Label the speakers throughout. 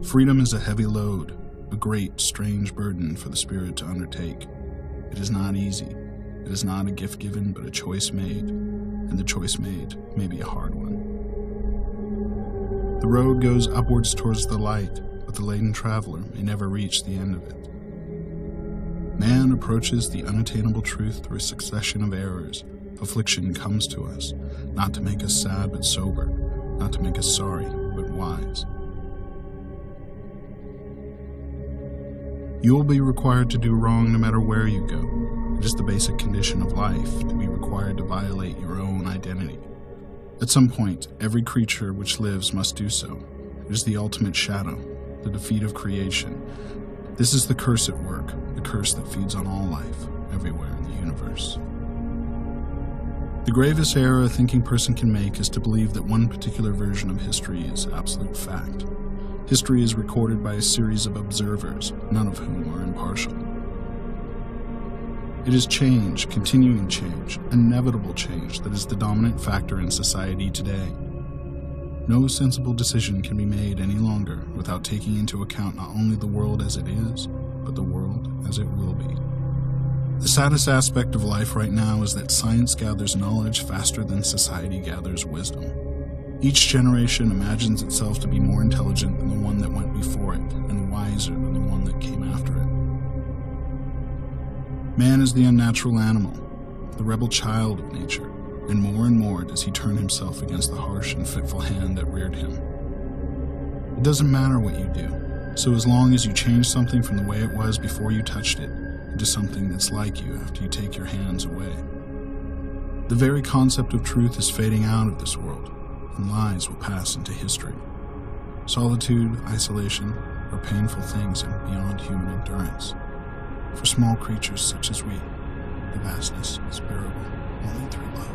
Speaker 1: Freedom is a heavy load, a great, strange burden for the spirit to undertake. It is not easy. It is not a gift given, but a choice made, and the choice made may be a hard one. The road goes upwards towards the light, but the laden traveler may never reach the end of it. Man approaches the unattainable truth through a succession of errors. Affliction comes to us, not to make us sad but sober, not to make us sorry but wise. You will be required to do wrong no matter where you go. It is the basic condition of life to be required to violate your own identity. At some point, every creature which lives must do so. It is the ultimate shadow, the defeat of creation. This is the curse at work, the curse that feeds on all life, everywhere in the universe. The gravest error a thinking person can make is to believe that one particular version of history is absolute fact. History is recorded by a series of observers, none of whom are impartial. It is change, continuing change, inevitable change that is the dominant factor in society today. No sensible decision can be made any longer without taking into account not only the world as it is, but the world as it will be. The saddest aspect of life right now is that science gathers knowledge faster than society gathers wisdom. Each generation imagines itself to be more intelligent than the one that went before it, and wiser than the one that came after it. Man is the unnatural animal, the rebel child of nature, and more does he turn himself against the harsh and fitful hand that reared him. It doesn't matter what you do, so as long as you change something from the way it was before you touched it into something that's like you after you take your hands away. The very concept of truth is fading out of this world, and lies will pass into history. Solitude, isolation are painful things and beyond human endurance. For small creatures such as we, the vastness is bearable only through love.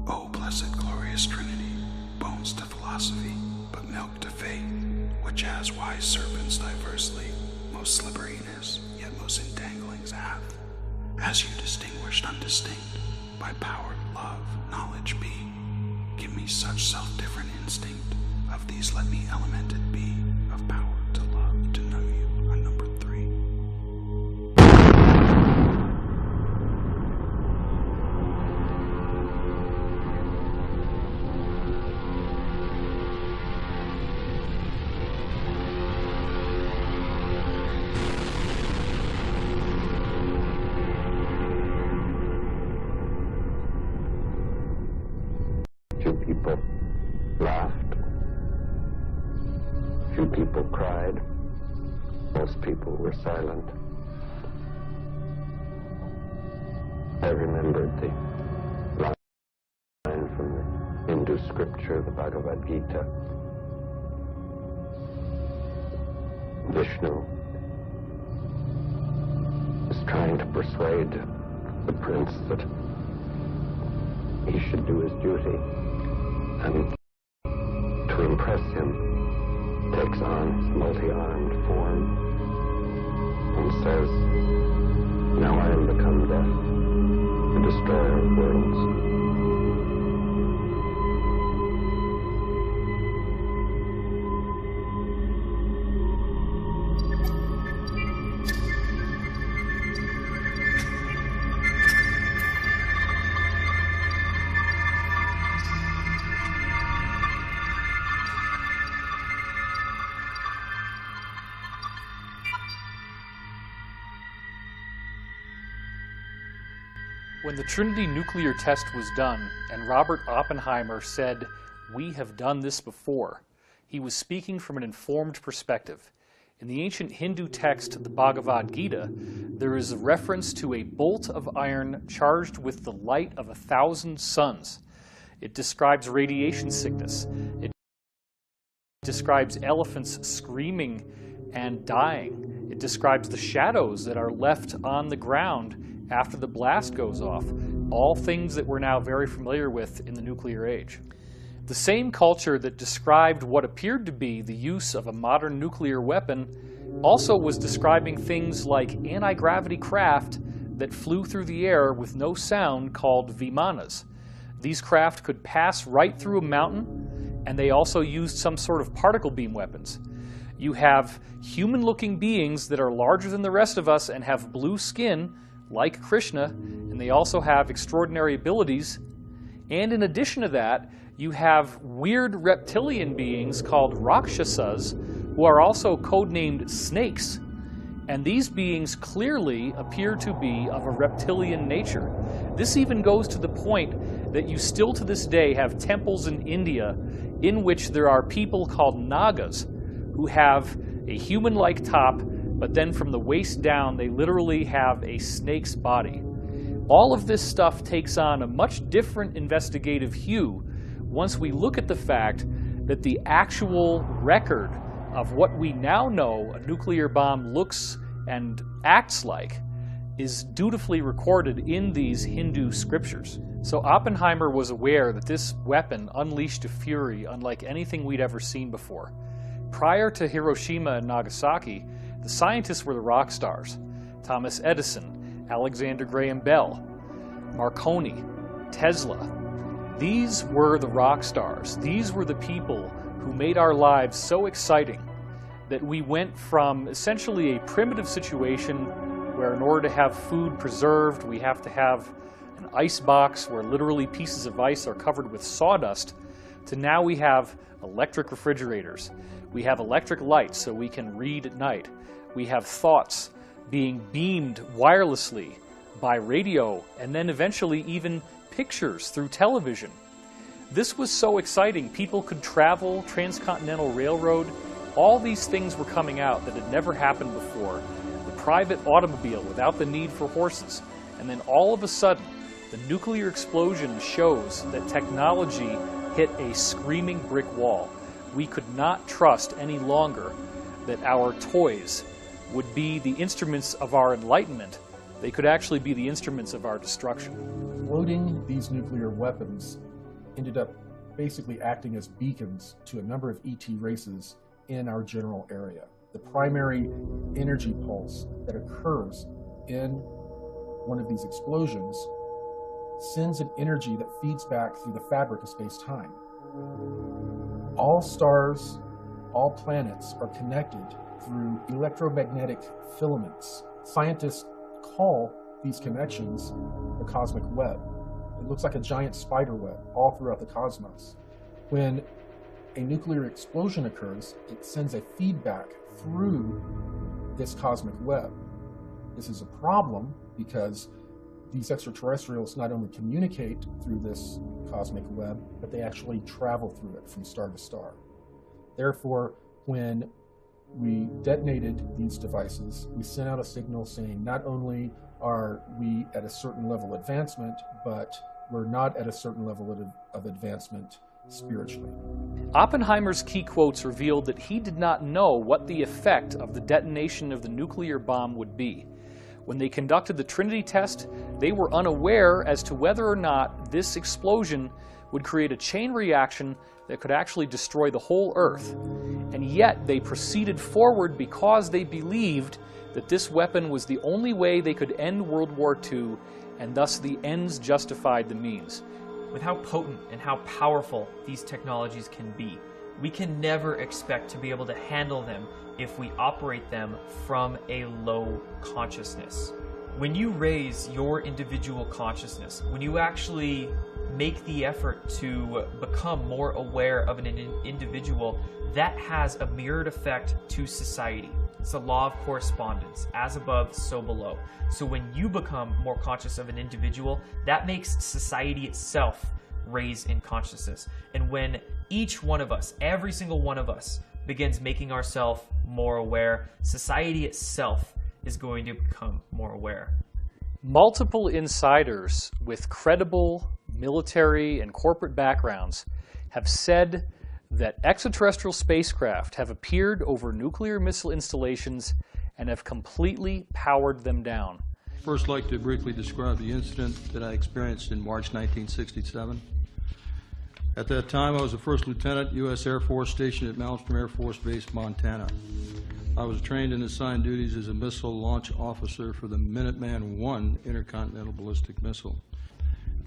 Speaker 2: O blessed glorious Trinity, bones to philosophy, but milk to faith, which as wise serpents diversely, most slipperiness, yet most entanglings hath, as you distinguished undistinct, by power, love, knowledge be, give me such self-different instinct, of these let me elemented be, of power to love, to know you, unnumbered 3.
Speaker 3: Few people laughed. Few people cried. Most people were silent. I remembered the line from the Hindu scripture, the Bhagavad Gita. Vishnu is trying to persuade the prince that he should do his duty, and to impress him takes on his multi-armed form and says, "Now I am become death, the destroyer of worlds."
Speaker 4: When the Trinity nuclear test was done and Robert Oppenheimer said, "We have done this before," he was speaking from an informed perspective. In the ancient Hindu text, the Bhagavad Gita, there is a reference to a bolt of iron charged with the light of 1,000 suns. It describes radiation sickness. It describes elephants screaming and dying. It describes the shadows that are left on the ground after the blast goes off, all things that we're now very familiar with in the nuclear age. The same culture that described what appeared to be the use of a modern nuclear weapon also was describing things like anti-gravity craft that flew through the air with no sound called vimanas. These craft could pass right through a mountain, and they also used some sort of particle beam weapons. You have human-looking beings that are larger than the rest of us and have blue skin, like Krishna, and they also have extraordinary abilities. And in addition to that, you have weird reptilian beings called Rakshasas, who are also codenamed snakes. And these beings clearly appear to be of a reptilian nature. This even goes to the point that you still to this day have temples in India in which there are people called Nagas who have a human-like top, but then from the waist down they literally have a snake's body. All of this stuff takes on a much different investigative hue once we look at the fact that the actual record of what we now know a nuclear bomb looks and acts like is dutifully recorded in these Hindu scriptures. So Oppenheimer was aware that this weapon unleashed a fury unlike anything we'd ever seen before. Prior to Hiroshima and Nagasaki, the scientists were the rock stars. Thomas Edison, Alexander Graham Bell, Marconi, Tesla. These were the rock stars. These were the people who made our lives so exciting that we went from essentially a primitive situation where in order to have food preserved, we have to have an ice box where literally pieces of ice are covered with sawdust, to now we have electric refrigerators. We have electric lights so we can read at night. We have thoughts being beamed wirelessly by radio, and then eventually even pictures through television. This was so exciting. People could travel, transcontinental railroad. All these things were coming out that had never happened before. The private automobile without the need for horses. And then all of a sudden, the nuclear explosion shows that technology hit a screaming brick wall. We could not trust any longer that our toys would be the instruments of our enlightenment. They could actually be the instruments of our destruction.
Speaker 5: Loading these nuclear weapons ended up basically acting as beacons to a number of ET races in our general area. The primary energy pulse that occurs in one of these explosions sends an energy that feeds back through the fabric of space-time. All stars, all planets are connected through electromagnetic filaments. Scientists call these connections the cosmic web. It looks like a giant spider web all throughout the cosmos. When a nuclear explosion occurs, it sends a feedback through this cosmic web. This is a problem because these extraterrestrials not only communicate through this cosmic web, but they actually travel through it from star to star. Therefore, when we detonated these devices, we sent out a signal saying not only are we at a certain level of advancement, but we're not at a certain level of advancement spiritually.
Speaker 4: Oppenheimer's key quotes revealed that he did not know what the effect of the detonation of the nuclear bomb would be. When they conducted the Trinity test, they were unaware as to whether or not this explosion would create a chain reaction that could actually destroy the whole Earth. And yet they proceeded forward because they believed that this weapon was the only way they could end World War II, and thus the ends justified the means.
Speaker 6: With how potent and how powerful these technologies can be, we can never expect to be able to handle them if we operate them from a low consciousness. When you raise your individual consciousness, when you actually make the effort to become more aware of an individual, that has a mirrored effect to society. It's a law of correspondence, as above, so below. So when you become more conscious of an individual, that makes society itself raise in consciousness. And when each one of us, every single one of us, begins making ourselves more aware, society itself is going to become more aware.
Speaker 4: Multiple insiders with credible military and corporate backgrounds have said that extraterrestrial spacecraft have appeared over nuclear missile installations and have completely powered them down.
Speaker 7: First, I'd like to briefly describe the incident that I experienced in March 1967. At that time, I was a first lieutenant, U.S. Air Force, stationed at Malmstrom Air Force Base, Montana. I was trained and assigned duties as a missile launch officer for the Minuteman I intercontinental ballistic missile.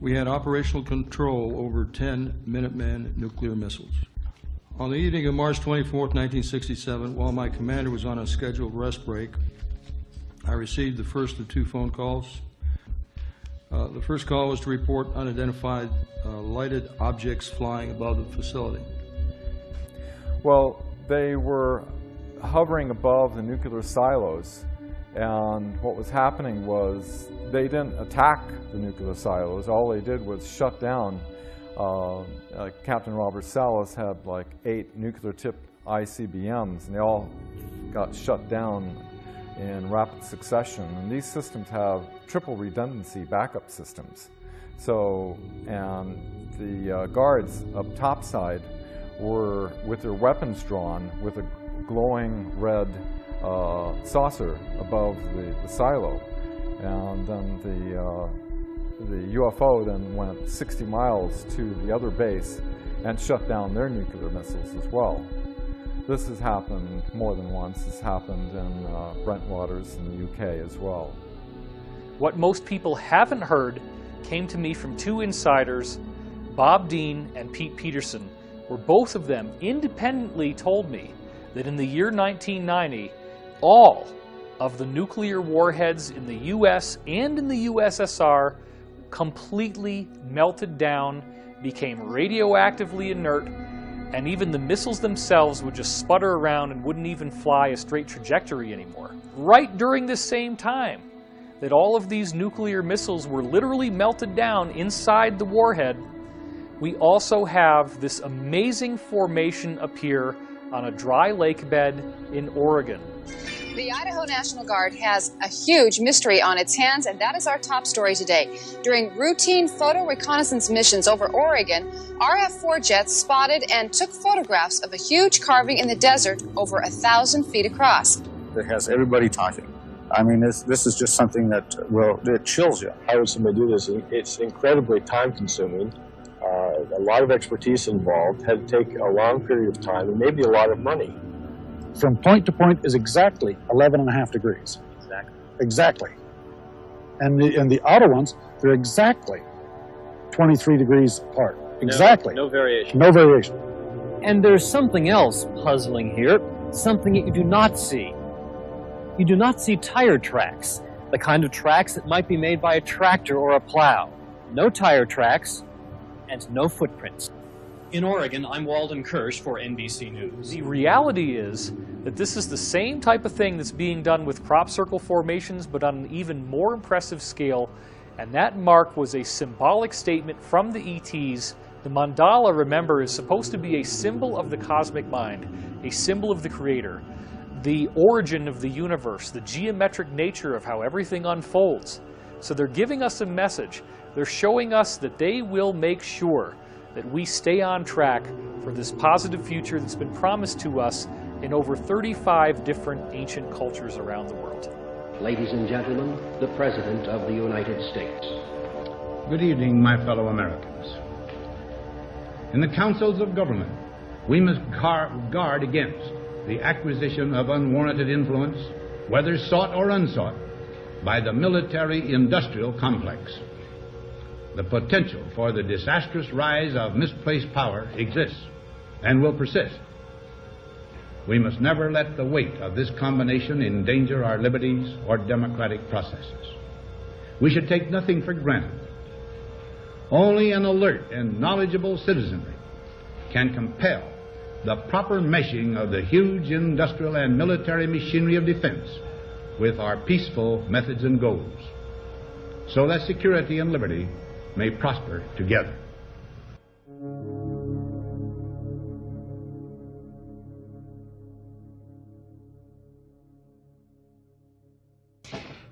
Speaker 7: We had operational control over 10 Minuteman nuclear missiles. On the evening of March 24, 1967, while my commander was on a scheduled rest break, I received the first of two phone calls. The first call was to report unidentified lighted objects flying above the facility.
Speaker 8: Well, they were hovering above the nuclear silos, and what was happening was they didn't attack the nuclear silos. All they did was shut down. Captain Robert Salas had like 8 nuclear-tipped ICBMs, and they all got shut down in rapid succession. And these systems have triple redundancy backup systems. So, and the guards up topside were with their weapons drawn with a glowing red saucer above the silo. And then the UFO then went 60 miles to the other base and shut down their nuclear missiles as well. This has happened more than once. This happened in Brentwaters in the UK as well.
Speaker 4: What most people haven't heard came to me from two insiders, Bob Dean and Pete Peterson, where both of them independently told me that in the year 1990, all of the nuclear warheads in the US and in the USSR completely melted down, became radioactively inert, and even the missiles themselves would just sputter around and wouldn't even fly a straight trajectory anymore. Right during this same time that all of these nuclear missiles were literally melted down inside the warhead, we also have this amazing formation appear on a dry lake bed in Oregon.
Speaker 9: The Idaho National Guard has a huge mystery on its hands, and that is our top story today. During routine photo reconnaissance missions over Oregon, RF-4 jets spotted and took photographs of a huge carving in the desert over 1,000 feet across.
Speaker 10: It has everybody talking. I mean, this is just something that, well, it chills you.
Speaker 11: How would somebody do this? It's incredibly time-consuming. A lot of expertise involved, had to take a long period of time, and maybe a lot of money.
Speaker 10: From point to point is exactly 11.5 degrees.
Speaker 11: Exactly.
Speaker 10: Exactly. And the outer ones, they're exactly 23 degrees apart. Exactly.
Speaker 11: No variation.
Speaker 10: No variation.
Speaker 12: And there's something else puzzling here, something that you do not see. You do not see tire tracks, the kind of tracks that might be made by a tractor or a plow. No tire tracks, and no footprints. In Oregon, I'm Walden Kirsch for NBC News.
Speaker 4: The reality is that this is the same type of thing that's being done with crop circle formations, but on an even more impressive scale, and that mark was a symbolic statement from the ETs. The mandala, remember, is supposed to be a symbol of the cosmic mind, a symbol of the Creator, the origin of the universe, the geometric nature of how everything unfolds. So they're giving us a message. They're showing us that they will make sure that we stay on track for this positive future that's been promised to us in over 35 different ancient cultures around the world.
Speaker 13: Ladies and gentlemen, the President of the United States.
Speaker 14: Good evening, my fellow Americans. In the councils of government, we must guard against the acquisition of unwarranted influence, whether sought or unsought, by the military-industrial complex. The potential for the disastrous rise of misplaced power exists and will persist. We must never let the weight of this combination endanger our liberties or democratic processes. we should take nothing for granted. Only an alert and knowledgeable citizenry can compel the proper meshing of the huge industrial and military machinery of defense with our peaceful methods and goals, so that security and liberty may prosper together.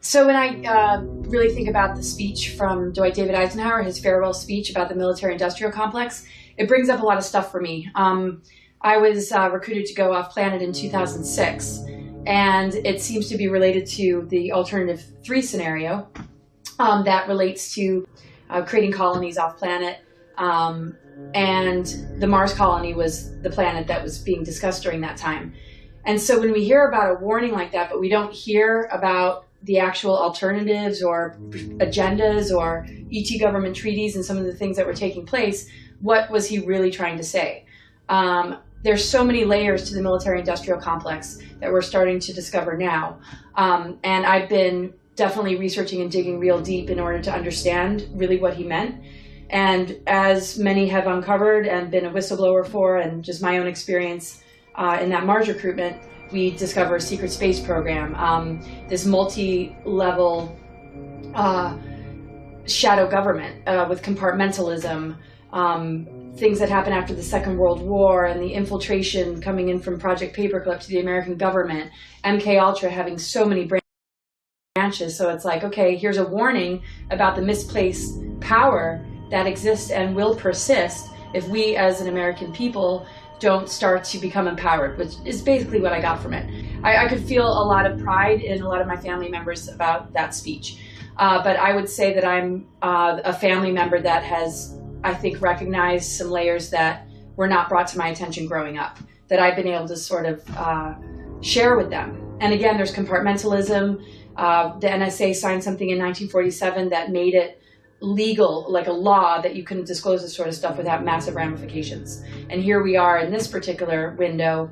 Speaker 15: So when I really think about the speech from Dwight David Eisenhower, his farewell speech about the military-industrial complex, it brings up a lot of stuff for me. I was recruited to go off planet in 2006, and it seems to be related to the alternative 3 scenario that relates to creating colonies off planet. And the Mars colony was the planet that was being discussed during that time. And so when we hear about a warning like that, but we don't hear about the actual alternatives or agendas or ET government treaties and some of the things that were taking place, what was he really trying to say? There's so many layers to the military-industrial complex that we're starting to discover now. And I've been definitely researching and digging real deep in order to understand really what he meant. And as many have uncovered and been a whistleblower for, and just my own experience in that Mars recruitment, we discover a secret space program, this multi-level shadow government with compartmentalism, things that happened after the Second World War, and the infiltration coming in from Project Paperclip to the American government, MK Ultra having so many branches. So it's like, okay, here's a warning about the misplaced power that exists and will persist if we as an American people don't start to become empowered, which is basically what I got from it. I could feel a lot of pride in a lot of my family members about that speech. But I would say that I'm a family member that has, I think, recognized some layers that were not brought to my attention growing up, that I've been able to sort of share with them. And again, there's compartmentalism. The NSA signed something in 1947 that made it legal, like a law, that you couldn't disclose this sort of stuff without massive ramifications. And here we are in this particular window,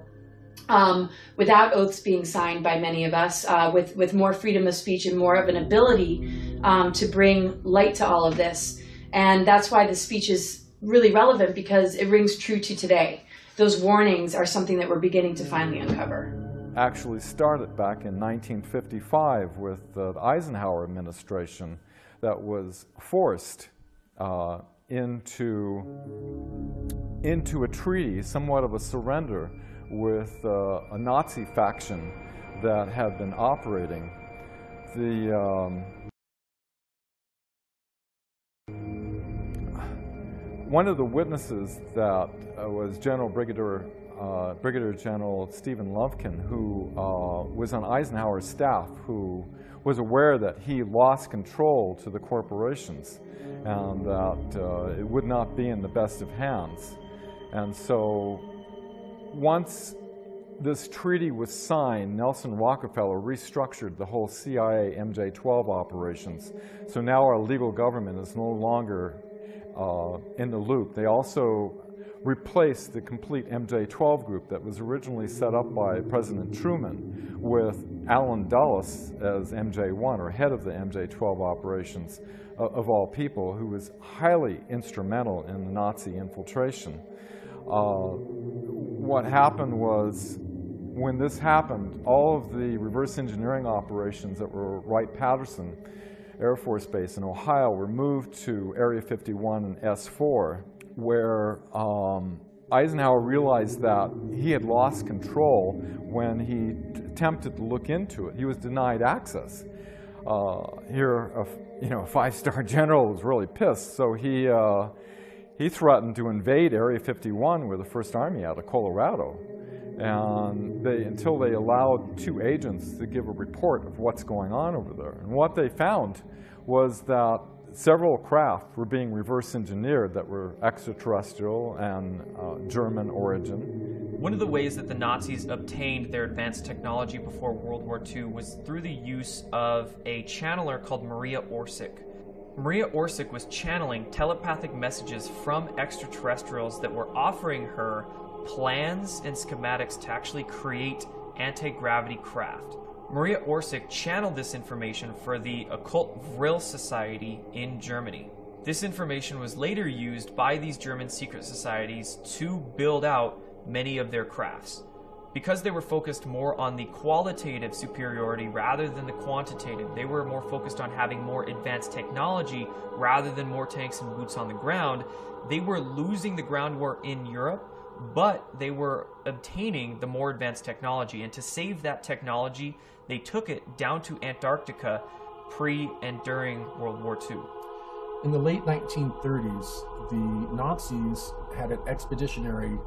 Speaker 15: without oaths being signed by many of us, with more freedom of speech and more of an ability to bring light to all of this. And that's why the speech is really relevant, because it rings true to today. Those warnings are something that we're beginning to finally uncover.
Speaker 8: Actually started back in 1955 with the Eisenhower administration, that was forced into a treaty, somewhat of a surrender, with a Nazi faction that had been operating. One of the witnesses that was Brigadier General Stephen Lufkin, who was on Eisenhower's staff, who was aware that he lost control to the corporations and that it would not be in the best of hands. And so once this treaty was signed, Nelson Rockefeller restructured the whole CIA MJ-12 operations. So now our legal government is no longer in the loop. They also replaced the complete MJ-12 group that was originally set up by President Truman with Allen Dulles as MJ-1, or head of the MJ-12 operations of all people, who was highly instrumental in the Nazi infiltration. What happened was, when this happened, all of the reverse engineering operations that were Wright-Patterson Air Force Base in Ohio were moved to Area 51 and S4, where Eisenhower realized that he had lost control when he attempted to look into it. He was denied access. Here, a five-star general was really pissed, so he threatened to invade Area 51 with the First Army out of Colorado. And until they allowed 2 agents to give a report of what's going on over there. And what they found was that several craft were being reverse engineered that were extraterrestrial and German origin.
Speaker 6: One of the ways that the Nazis obtained their advanced technology before World War II was through the use of a channeler called Maria Orsic. Maria Orsic was channeling telepathic messages from extraterrestrials that were offering her plans and schematics to actually create anti-gravity craft. Maria Orsic channeled this information for the Occult Vril Society in Germany. This information was later used by these German secret societies to build out many of their crafts. Because they were focused more on the qualitative superiority rather than the quantitative, they were more focused on having more advanced technology rather than more tanks and boots on the ground. They were losing the ground war in Europe, but they were obtaining the more advanced technology. And to save that technology, they took it down to Antarctica pre and during World War II.
Speaker 5: In the late 1930s, the Nazis had an expeditionary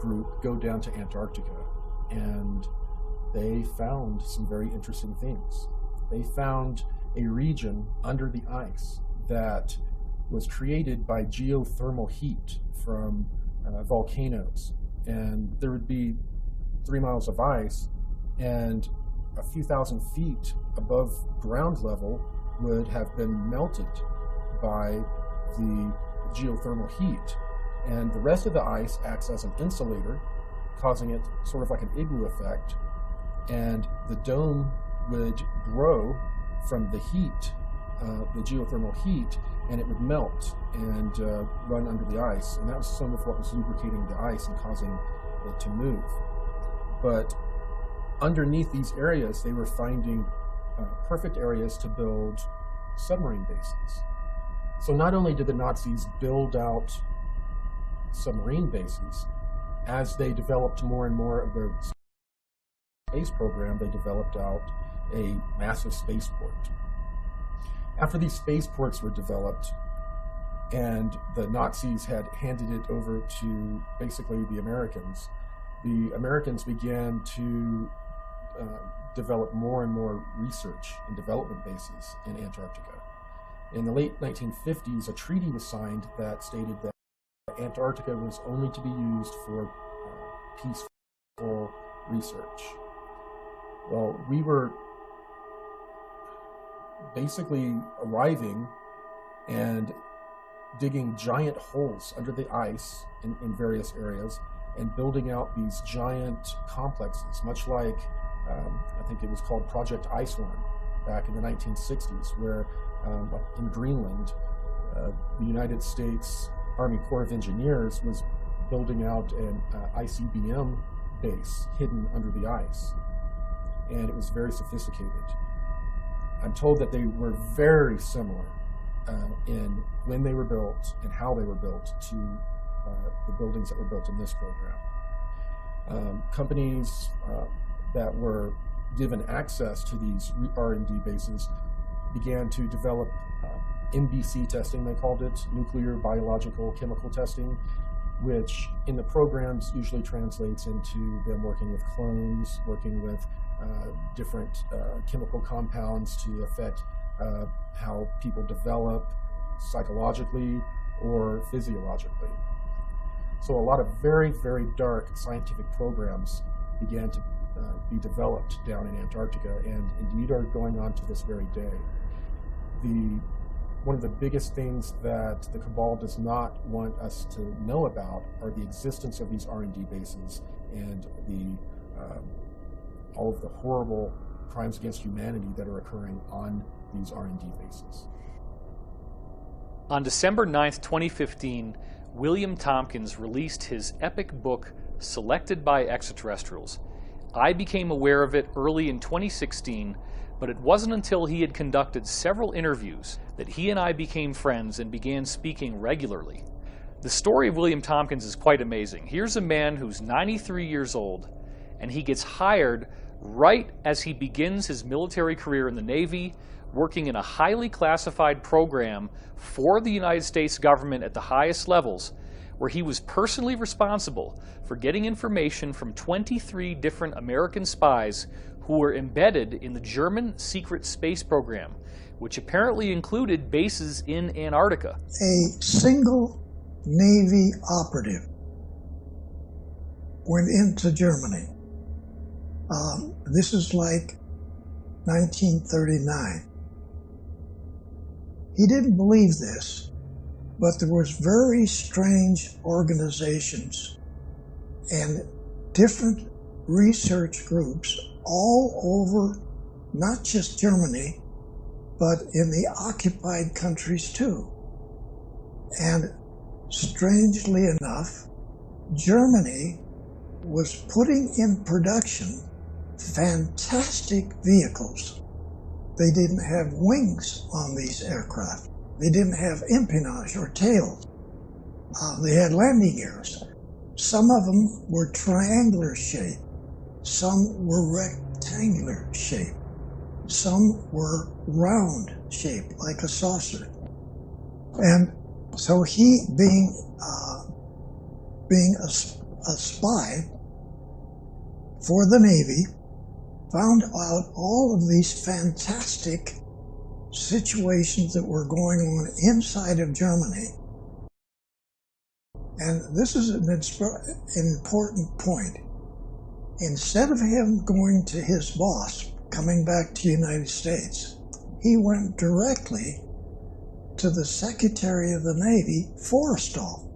Speaker 5: group go down to Antarctica, and they found some very interesting things. They found a region under the ice that was created by geothermal heat from volcanoes, and there would be 3 miles of ice, and a few thousand feet above ground level would have been melted by the geothermal heat. And the rest of the ice acts as an insulator, causing it sort of like an igloo effect. And the dome would grow from the heat, the geothermal heat, and it would melt and run under the ice. And that was some of what was lubricating the ice and causing it to move. But underneath these areas, they were finding perfect areas to build submarine bases. So not only did the Nazis build out submarine bases, as they developed more and more of their space program, they developed out a massive spaceport. After these spaceports were developed and the Nazis had handed it over to basically the Americans began to develop more and more research and development bases in Antarctica. In the late 1950s, a treaty was signed that stated that Antarctica was only to be used for peaceful research. Well, we were basically arriving and digging giant holes under the ice in various areas and building out these giant complexes, much like I think it was called Project Icehorn back in the 1960s, where like in Greenland, the United States Army Corps of Engineers was building out an ICBM base hidden under the ice, and it was very sophisticated. I'm told that they were very similar in when they were built and how they were built to the buildings that were built in this program. Companies that were given access to these R&D bases began to develop NBC testing, they called it, nuclear, biological, chemical testing, which in the programs usually translates into them working with clones, working with different chemical compounds to affect how people develop psychologically or physiologically. So a lot of very, very dark scientific programs began to be developed down in Antarctica, and indeed are going on to this very day. One of the biggest things that the Cabal does not want us to know about are the existence of these R&D bases and all of the horrible crimes against humanity that are occurring on these R&D bases.
Speaker 4: On December 9th, 2015, William Tompkins released his epic book, Selected by Extraterrestrials. I became aware of it early in 2016, but it wasn't until he had conducted several interviews that he and I became friends and began speaking regularly. The story of William Tompkins is quite amazing. Here's a man who's 93 years old, and he gets hired right as he begins his military career in the Navy, working in a highly classified program for the United States government at the highest levels, where he was personally responsible for getting information from 23 different American spies who were embedded in the German secret space program, which apparently included bases in Antarctica.
Speaker 16: A single Navy operative went into Germany. This is like 1939. He didn't believe this, but there was very strange organizations and different research groups all over, not just Germany, but in the occupied countries too. And strangely enough, Germany was putting in production fantastic vehicles. They didn't have wings on these aircraft. They didn't have empennage or tails. They had landing gears. Some of them were triangular shaped. Some were rectangular shaped. Some were round shaped, like a saucer. And so he, being a spy for the Navy, found out all of these fantastic situations that were going on inside of Germany. And this is an important point. Instead of him going to his boss, coming back to the United States, he went directly to the Secretary of the Navy, Forrestal.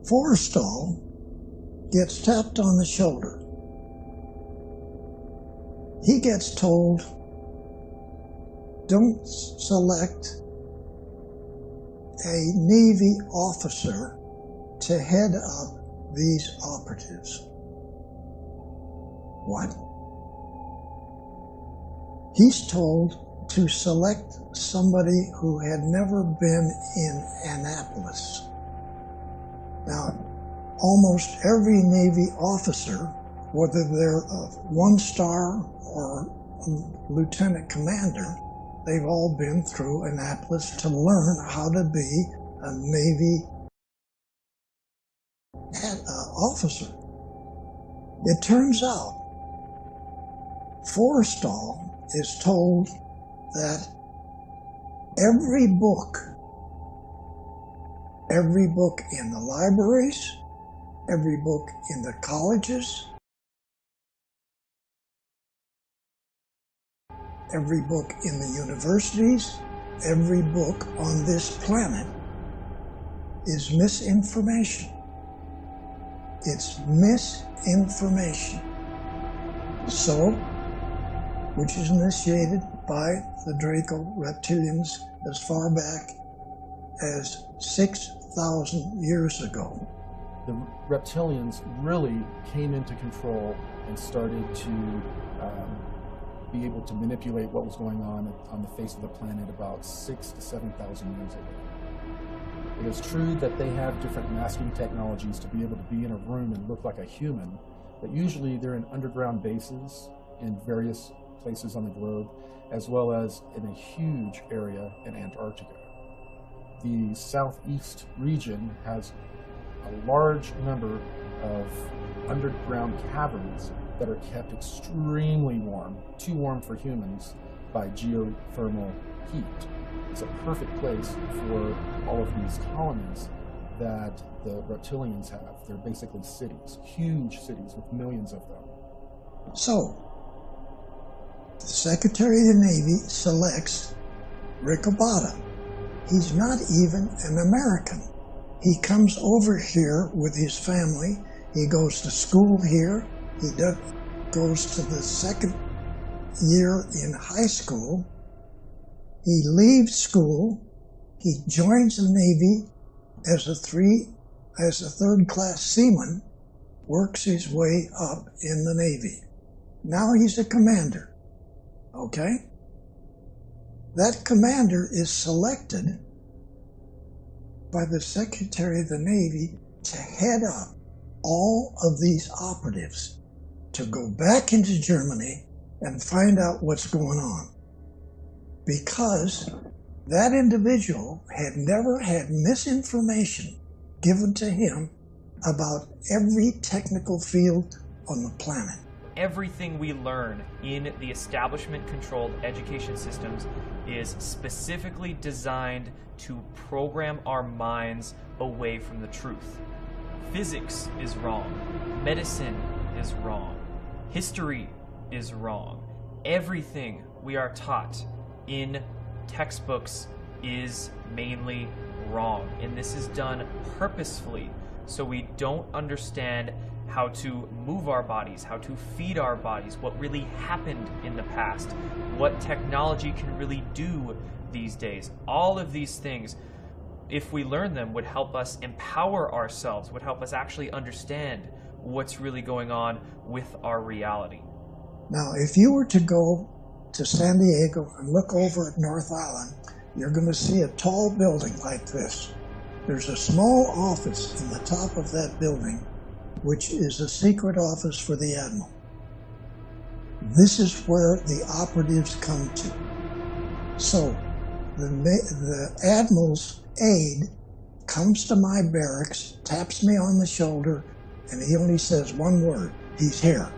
Speaker 16: Forrestal gets tapped on the shoulder. He gets told, don't select a Navy officer to head up these operatives. What? He's told to select somebody who had never been in Annapolis. Now, almost every Navy officer, whether they're a one-star or lieutenant commander, they've all been through Annapolis to learn how to be a Navy officer. It turns out Forrestal is told that every book in the libraries, every book in the colleges, every book in the universities, every book on this planet is misinformation. It's misinformation. So, which is initiated by the Draco reptilians as far back as 6,000 years ago.
Speaker 5: The reptilians really came into control and started to be able to manipulate what was going on the face of the planet about 6,000 to 7,000 years ago. It is true that they have different masking technologies to be able to be in a room and look like a human, but usually they're in underground bases in various places on the globe, as well as in a huge area in Antarctica. The southeast region has a large number of underground caverns that are kept extremely warm, too warm for humans, by geothermal heat. It's a perfect place for all of these colonies that the reptilians have. They're basically cities, huge cities with millions of them.
Speaker 16: So, the Secretary of the Navy selects Rick Obata. He's not even an American. He comes over here with his family. He goes to school here. He goes to the second year in high school. He leaves school. He joins the Navy as a third-class seaman, works his way up in the Navy. Now he's a commander, okay? That commander is selected by the Secretary of the Navy to head up all of these operatives, to go back into Germany and find out what's going on. Because that individual had never had misinformation given to him about every technical field on the planet.
Speaker 6: Everything we learn in the establishment-controlled education systems is specifically designed to program our minds away from the truth. Physics is wrong. Medicine is wrong. History is wrong. Everything we are taught in textbooks is mainly wrong. And this is done purposefully so we don't understand how to move our bodies, how to feed our bodies, what really happened in the past, what technology can really do these days. All of these things, if we learn them, would help us empower ourselves, would help us actually understand what's really going on with our reality.
Speaker 16: Now, if you were to go to San Diego and look over at North Island, you're going to see a tall building like this. There's a small office in the top of that building, which is a secret office for the Admiral. This is where the operatives come to. So, the Admiral's aide comes to my barracks, taps me on the shoulder, and he only says one word: he's here.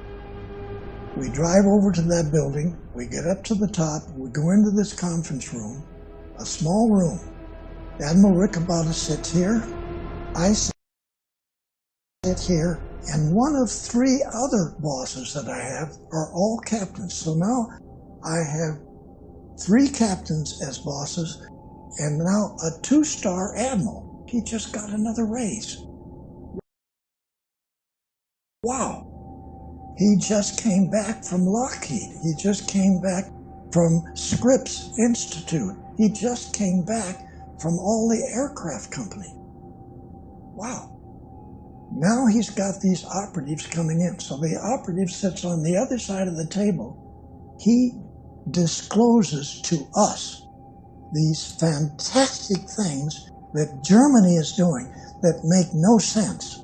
Speaker 16: We drive over to that building, we get up to the top, we go into this conference room, a small room. Admiral Riccobotta sits here, I sit here, and one of 3 other bosses that I have are all captains. So now I have 3 captains as bosses, and now a 2-star admiral. He just got another raise. Wow. He just came back from Lockheed. He just came back from Scripps Institute. He just came back from all the aircraft company. Wow. Now he's got these operatives coming in. So the operative sits on the other side of the table. He discloses to us these fantastic things that Germany is doing that make no sense.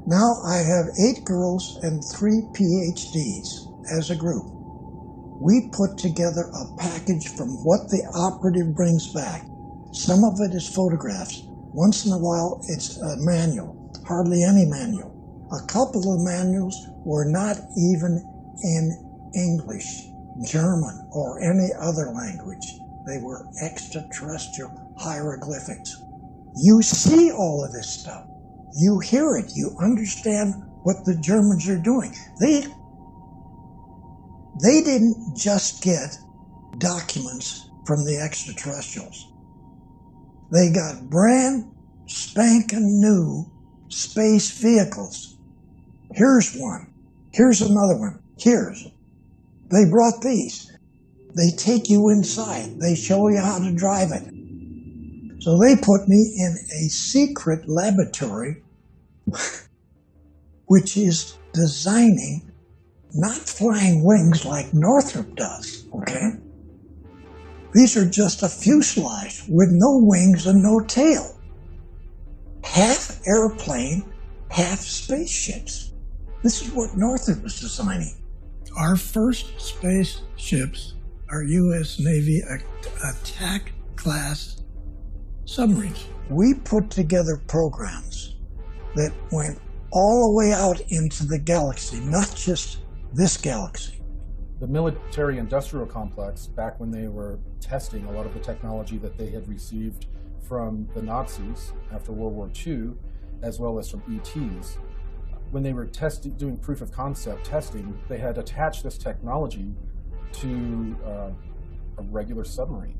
Speaker 16: Now I have 8 girls and 3 PhDs as a group. We put together a package from what the operative brings back. Some of it is photographs. Once in a while it's a manual, hardly any manual. A couple of manuals were not even in English, German, or any other language. They were extraterrestrial hieroglyphics. You see all of this stuff. You hear it. You understand what the Germans are doing. They didn't just get documents from the extraterrestrials. They got brand spanking new space vehicles. Here's one. Here's another one. Here's. They brought these. They take you inside. They show you how to drive it. So they put me in a secret laboratory which is designing not flying wings like Northrop does, okay? These are just a fuselage with no wings and no tail. Half airplane, half spaceships. This is what Northrop was designing. Our first spaceships are U.S. Navy attack class submarines. We put together programs that went all the way out into the galaxy, not just this galaxy.
Speaker 5: The military-industrial complex, back when they were testing a lot of the technology that they had received from the Nazis after World War II, as well as from ETs, when they were doing proof of concept testing, they had attached this technology to a regular submarine,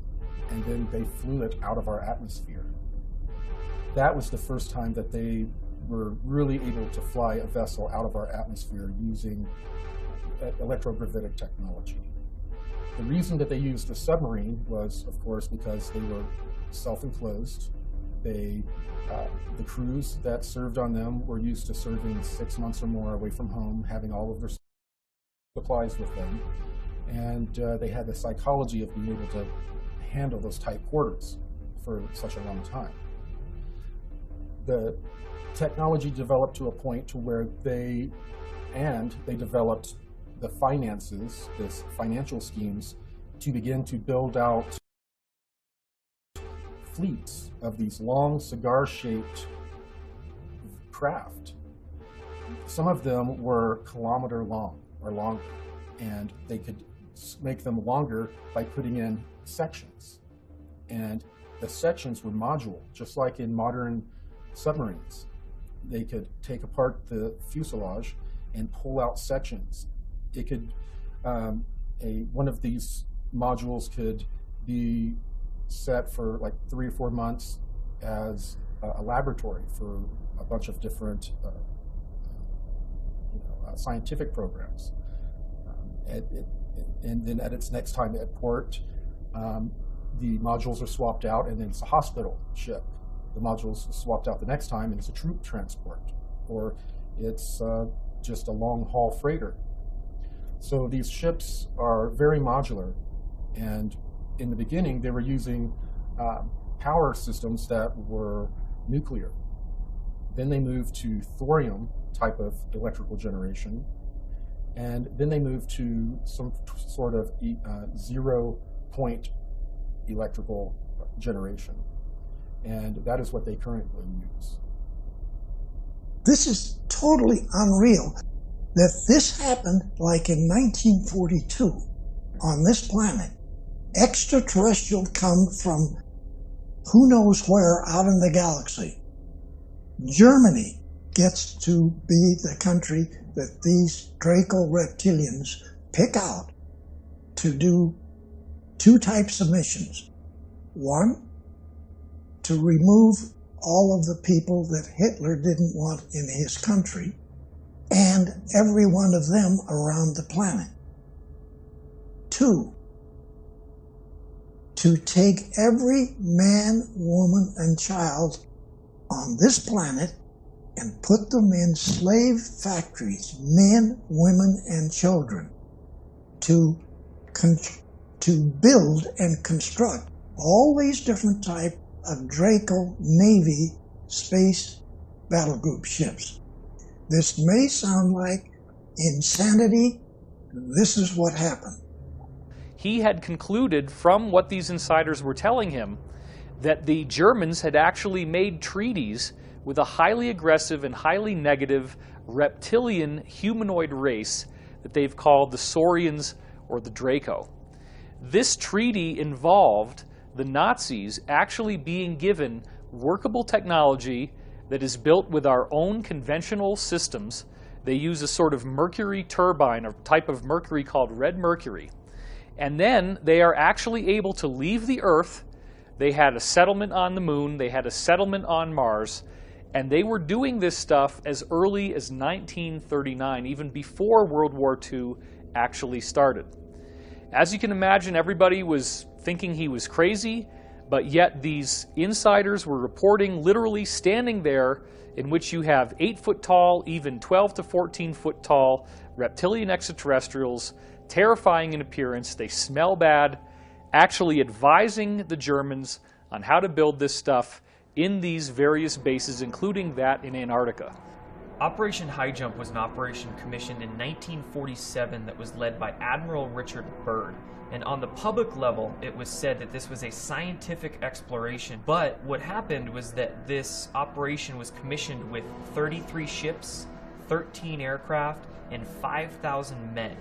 Speaker 5: and then they flew it out of our atmosphere. That was the first time that they were really able to fly a vessel out of our atmosphere using electrogravitic technology. The reason that they used the submarine was, of course, because they were self-enclosed. The crews that served on them were used to serving 6 months or more away from home, having all of their supplies with them, and they had the psychology of being able to handle those tight quarters for such a long time. The technology developed to a point to where they developed the finances, this financial schemes, to begin to build out fleets of these long cigar-shaped craft. Some of them were kilometer long or longer, and they could make them longer by putting in sections. And the sections were modular, just like in modern submarines. They could take apart the fuselage and pull out sections. It could, one of these modules could be set for like 3 or 4 months as a laboratory for a bunch of different scientific programs. And then at its next time at port, the modules are swapped out, and then it's a hospital ship. The modules are swapped out the next time, and it's a troop transport, or it's just a long-haul freighter. So these ships are very modular, and in the beginning they were using power systems that were nuclear. Then they moved to thorium type of electrical generation, and then they moved to some sort of zero-point electrical generation, and that is what they currently use.
Speaker 16: This is totally unreal that this happened like in 1942 on this planet. Extraterrestrial come from who knows where out in the galaxy. Germany gets to be the country that these Draco reptilians pick out to do two types of missions. One, to remove all of the people that Hitler didn't want in his country, and every one of them around the planet. Two, to take every man, woman, and child on this planet and put them in slave factories, men, women, and children, to build and construct all these different types of Draco Navy space battle group ships. This may sound like insanity. This is what happened.
Speaker 4: He had concluded from what these insiders were telling him that the Germans had actually made treaties with a highly aggressive and highly negative reptilian humanoid race that they've called the Saurians or the Draco. This treaty involved the Nazis actually being given workable technology that is built with our own conventional systems. They use a sort of mercury turbine, or type of mercury called red mercury. And then they are actually able to leave the Earth. They had a settlement on the moon, they had a settlement on Mars, and they were doing this stuff as early as 1939, even before World War II actually started. As you can imagine, everybody was thinking he was crazy, but yet these insiders were reporting literally standing there, in which you have 8-foot tall, even 12 to 14 foot tall reptilian extraterrestrials, terrifying in appearance, they smell bad, actually advising the Germans on how to build this stuff in these various bases, including that in Antarctica.
Speaker 6: Operation High Jump was an operation commissioned in 1947 that was led by Admiral Richard Byrd. And on the public level, it was said that this was a scientific exploration. But what happened was that this operation was commissioned with 33 ships, 13 aircraft, and 5,000 men.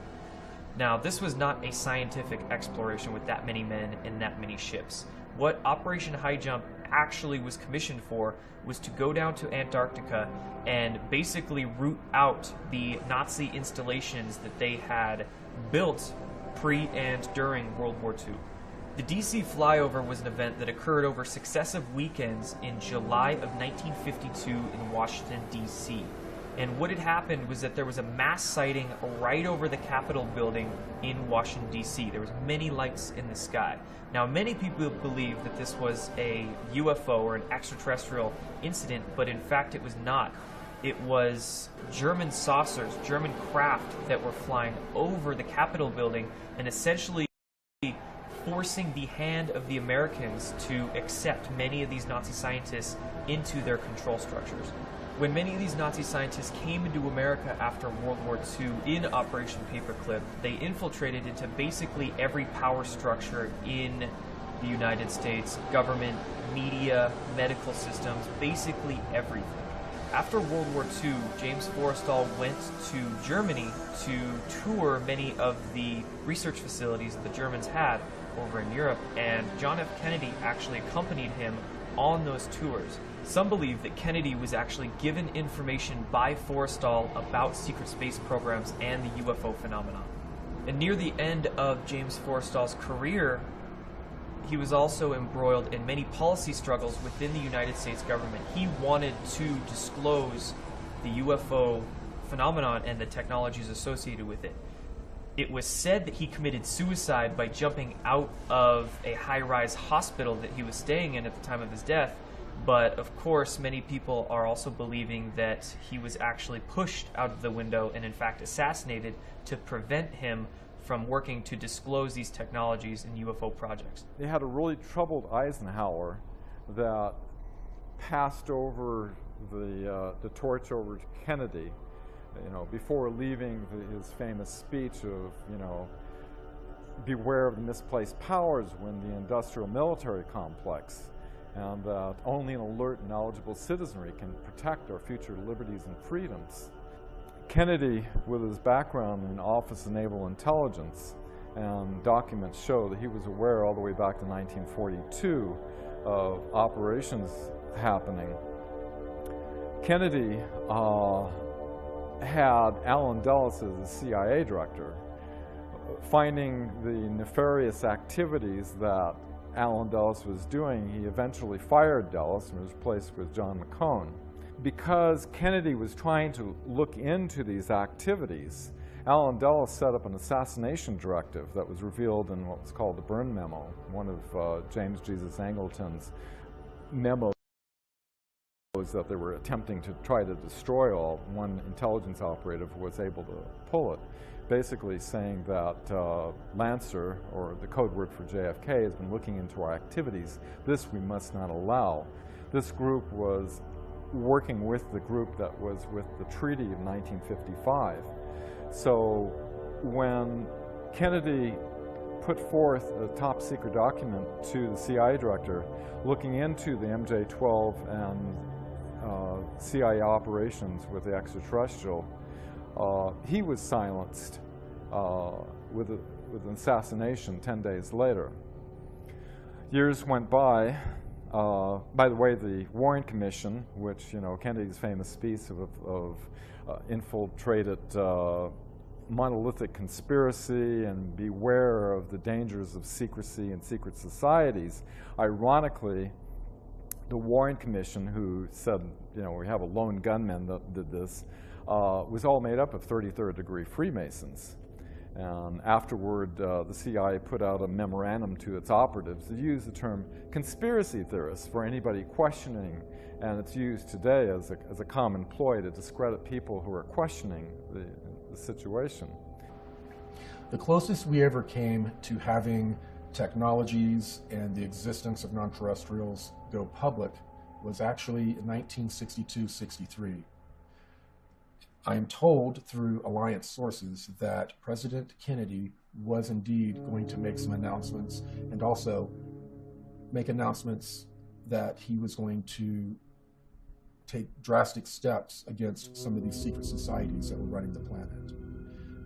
Speaker 6: Now, this was not a scientific exploration with that many men and that many ships. What Operation High Jump actually was commissioned for was to go down to Antarctica and basically root out the Nazi installations that they had built pre and during World War II. The DC flyover was an event that occurred over successive weekends in July of 1952 in Washington, D.C. And what had happened was that there was a mass sighting right over the Capitol building in Washington, D.C. There was many lights in the sky. Now, many people believe that this was a UFO or an extraterrestrial incident, but in fact it was not. It was German saucers, German craft that were flying over the Capitol building and essentially forcing the hand of the Americans to accept many of these Nazi scientists into their control structures. When many of these Nazi scientists came into America after World War II in Operation Paperclip, they infiltrated into basically every power structure in the United States, government, media, medical systems, basically everything. After World War II, James Forrestal went to Germany to tour many of the research facilities that the Germans had over in Europe, and John F. Kennedy actually accompanied him on those tours. Some believe that Kennedy was actually given information by Forrestal about secret space programs and the UFO phenomenon. And near the end of James Forrestal's career, he was also embroiled in many policy struggles within the United States government. He wanted to disclose the UFO phenomenon and the technologies associated with it. It was said that he committed suicide by jumping out of a high-rise hospital that he was staying in at the time of his death, but of course many people are also believing that he was actually pushed out of the window and in fact assassinated to prevent him from working to disclose these technologies in UFO projects.
Speaker 8: They had a really troubled Eisenhower that passed over the torch over to Kennedy, before leaving his famous speech of, beware of the misplaced powers when the industrial military complex, and that only an alert, knowledgeable citizenry can protect our future liberties and freedoms. Kennedy, with his background in Office of Naval Intelligence, and documents show that he was aware all the way back to 1942 of operations happening. Kennedy had Allen Dulles as the CIA director. Finding the nefarious activities that Allen Dulles was doing, he eventually fired Dulles and was replaced with John McCone. Because Kennedy was trying to look into these activities, Allen Dulles set up an assassination directive that was revealed in what was called the Byrne Memo, one of James Jesus Angleton's memos that they were attempting to try to destroy all. One intelligence operative was able to pull it, basically saying that Lancer, or the code word for JFK, has been looking into our activities. This we must not allow. This group was working with the group that was with the Treaty of 1955. So when Kennedy put forth a top secret document to the CIA director looking into the MJ-12 and CIA operations with the extraterrestrial, he was silenced with an assassination 10 days later. Years went by. By the way, the Warren Commission, which, Kennedy's famous speech of infiltrated monolithic conspiracy and beware of the dangers of secrecy and secret societies, ironically, the Warren Commission, who said, we have a lone gunman that did this, was all made up of 33rd degree Freemasons. And afterward, the CIA put out a memorandum to its operatives to use the term conspiracy theorists for anybody questioning, and it's used today as a common ploy to discredit people who are questioning the situation.
Speaker 5: The closest we ever came to having technologies and the existence of non-terrestrials go public was actually in 1962-63. I am told through Alliance sources that President Kennedy was indeed going to make some announcements, and also make announcements that he was going to take drastic steps against some of these secret societies that were running the planet.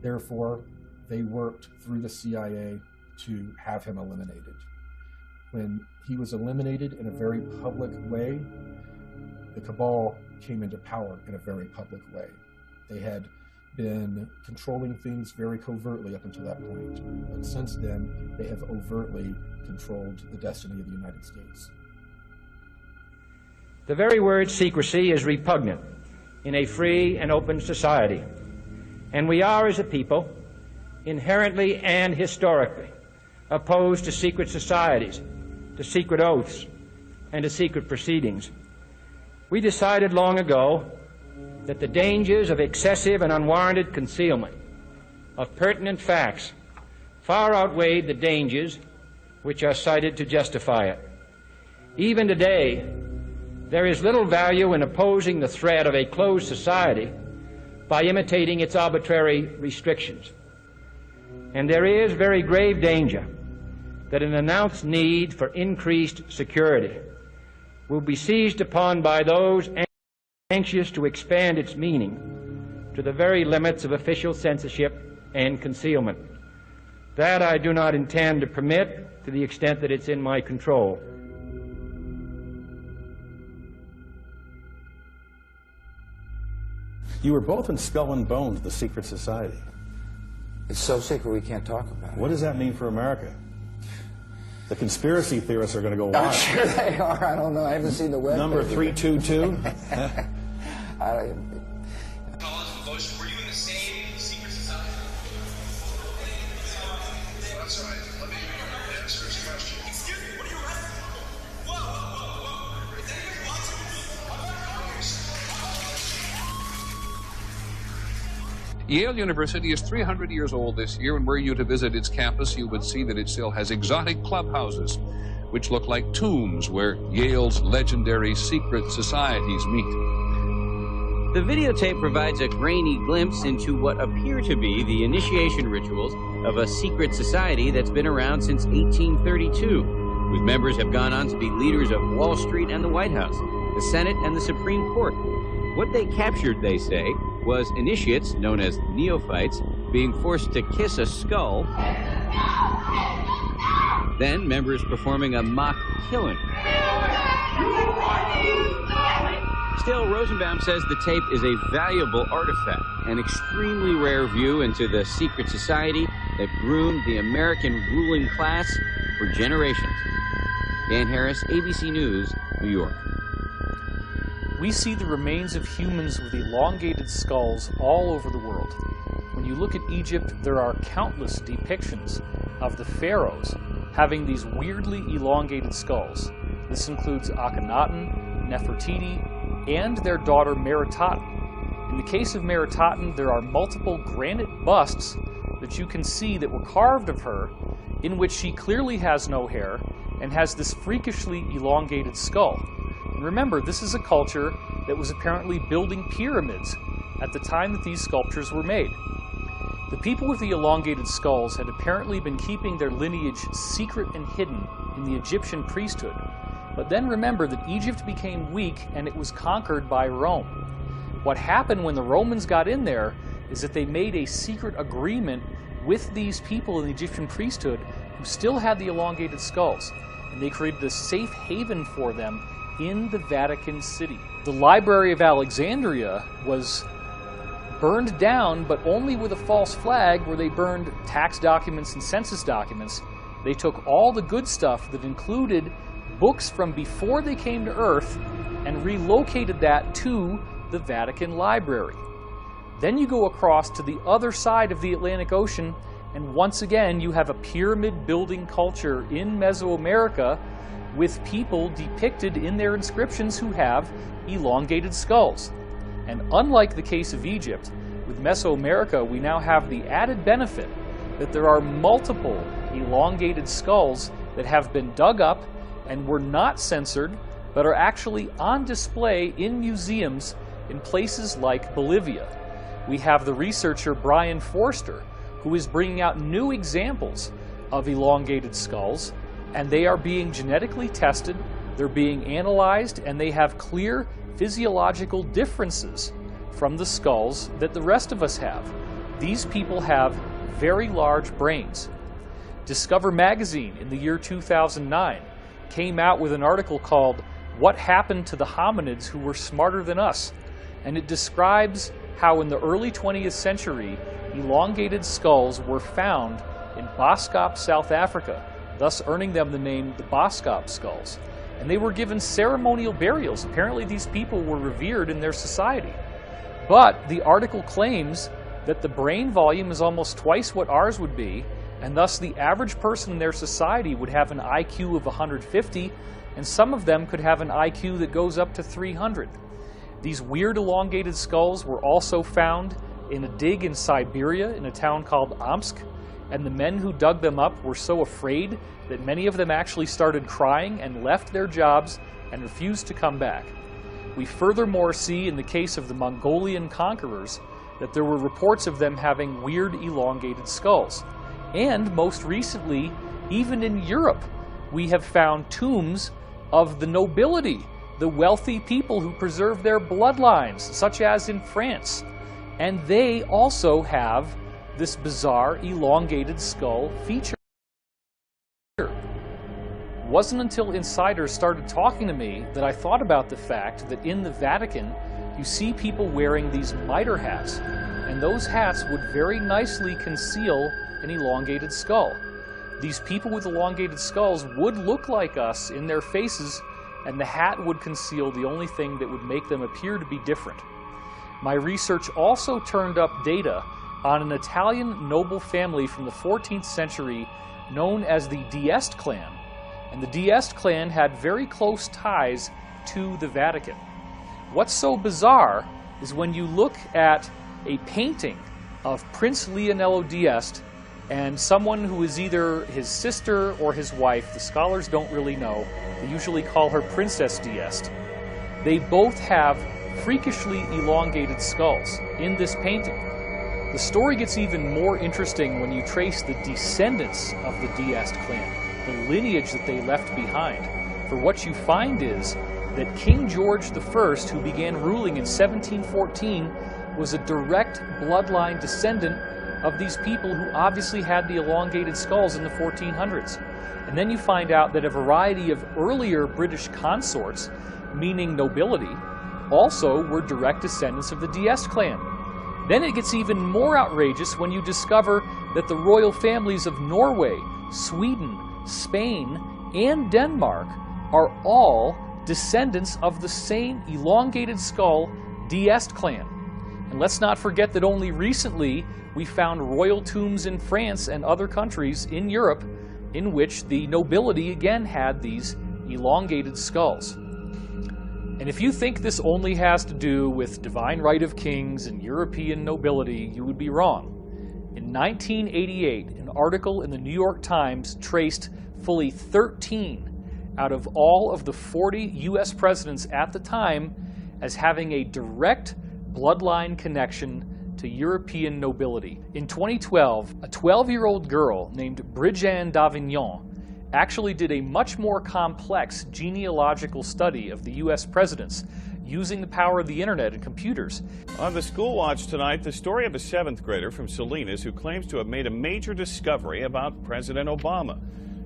Speaker 5: Therefore, they worked through the CIA to have him eliminated. When he was eliminated in a very public way, the cabal came into power in a very public way. They had been controlling things very covertly up until that point, but since then, they have overtly controlled the destiny of the United States.
Speaker 17: The very word secrecy is repugnant in a free and open society, and we are, as a people, inherently and historically opposed to secret societies, to secret oaths, and to secret proceedings. We decided long ago that the dangers of excessive and unwarranted concealment of pertinent facts far outweighed the dangers which are cited to justify it. Even today, there is little value in opposing the threat of a closed society by imitating its arbitrary restrictions. And there is very grave danger that an announced need for increased security will be seized upon by those anxious to expand its meaning to the very limits of official censorship and concealment. That I do not intend to permit to the extent that it's in my control.
Speaker 18: You were both in Skull and Bones, the secret society.
Speaker 19: It's so secret we can't talk about it.
Speaker 18: What does that mean for America? The conspiracy theorists are going to go
Speaker 19: I'm
Speaker 18: wild.
Speaker 19: sure they are. I don't know. I haven't seen the web.
Speaker 18: Number 322.
Speaker 20: Voice outside. Let me answer his question. Excuse me, what are you asking? Whoa, whoa, whoa, whoa. Is anybody watching this?
Speaker 21: Yale University is 300 years old this year, and were you to visit its campus, you would see that it still has exotic clubhouses, which look like tombs where Yale's legendary secret societies meet.
Speaker 22: The videotape provides a grainy glimpse into what appear to be the initiation rituals of a secret society that's been around since 1832, whose members have gone on to be leaders of Wall Street and the White House, the Senate and the Supreme Court. What they captured, they say, was initiates, known as neophytes, being forced to kiss a skull, then members performing a mock killing. Still, Rosenbaum says the tape is a valuable artifact, an extremely rare view into the secret society that groomed the American ruling class for generations. Dan Harris, ABC News, New York.
Speaker 4: We see the remains of humans with elongated skulls all over the world. When you look at Egypt, there are countless depictions of the pharaohs having these weirdly elongated skulls. This includes Akhenaten, Nefertiti, and their daughter Meritaten. In the case of Meritaten, there are multiple granite busts that you can see that were carved of her, in which she clearly has no hair and has this freakishly elongated skull. And remember, this is a culture that was apparently building pyramids at the time that these sculptures were made. The people with the elongated skulls had apparently been keeping their lineage secret and hidden in the Egyptian priesthood. But then remember that Egypt became weak and it was conquered by Rome. What happened when the Romans got in there is that they made a secret agreement with these people in the Egyptian priesthood who still had the elongated skulls, and they created a safe haven for them in the Vatican City. The Library of Alexandria was burned down, but only with a false flag, where they burned tax documents and census documents. They took all the good stuff that included books from before they came to Earth and relocated that to the Vatican Library. Then you go across to the other side of the Atlantic Ocean, and once again you have a pyramid building culture in Mesoamerica with people depicted in their inscriptions who have elongated skulls. And unlike the case of Egypt, with Mesoamerica we now have the added benefit that there are multiple elongated skulls that have been dug up and were not censored, but are actually on display in museums in places like Bolivia. We have the researcher Brian Forster, who is bringing out new examples of elongated skulls, and they are being genetically tested, they're being analyzed, and they have clear physiological differences from the skulls that the rest of us have. These people have very large brains. Discover magazine in the year 2009 came out with an article called "What Happened to the Hominids Who Were Smarter Than Us?" And it describes how in the early 20th century elongated skulls were found in Boskop, South Africa, thus earning them the name the Boskop skulls. And they were given ceremonial burials. Apparently these people were revered in their society. But the article claims that the brain volume is almost twice what ours would be, and thus the average person in their society would have an IQ of 150, and some of them could have an IQ that goes up to 300. These weird elongated skulls were also found in a dig in Siberia in a town called Omsk, and the men who dug them up were so afraid that many of them actually started crying and left their jobs and refused to come back. We furthermore see in the case of the Mongolian conquerors that there were reports of them having weird elongated skulls. And most recently, even in Europe, we have found tombs of the nobility, the wealthy people who preserve their bloodlines, such as in France. And they also have this bizarre elongated skull feature. It wasn't until insiders started talking to me that I thought about the fact that in the Vatican, you see people wearing these mitre hats, and those hats would very nicely conceal an elongated skull. These people with elongated skulls would look like us in their faces, and the hat would conceal the only thing that would make them appear to be different. My research also turned up data on an Italian noble family from the 14th century known as the d'Este clan. And the d'Este clan had very close ties to the Vatican. What's so bizarre is when you look at a painting of Prince Leonello d'Este and someone who is either his sister or his wife, the scholars don't really know, they usually call her Princess d'Este. They both have freakishly elongated skulls in this painting. The story gets even more interesting when you trace the descendants of the d'Este clan, the lineage that they left behind. For what you find is that King George I, who began ruling in 1714, was a direct bloodline descendant of these people who obviously had the elongated skulls in the 1400s. And then you find out that a variety of earlier British consorts, meaning nobility, also were direct descendants of the d'Este clan. Then it gets even more outrageous when you discover that the royal families of Norway, Sweden, Spain, and Denmark are all descendants of the same elongated skull d'Este clan. And let's not forget that only recently we found royal tombs in France and other countries in Europe in which the nobility again had these elongated skulls. And if you think this only has to do with divine right of kings and European nobility, you would be wrong. In 1988, an article in the New York Times traced fully 13 out of all of the 40 U.S. presidents at the time as having a direct bloodline connection to European nobility. In 2012, a 12-year-old girl named Brigitte d'Avignon actually did a much more complex genealogical study of the U.S. presidents using the power of the internet and computers.
Speaker 1: On the School Watch tonight, the story of a 7th grader from Salinas who claims to have made a major discovery about President Obama.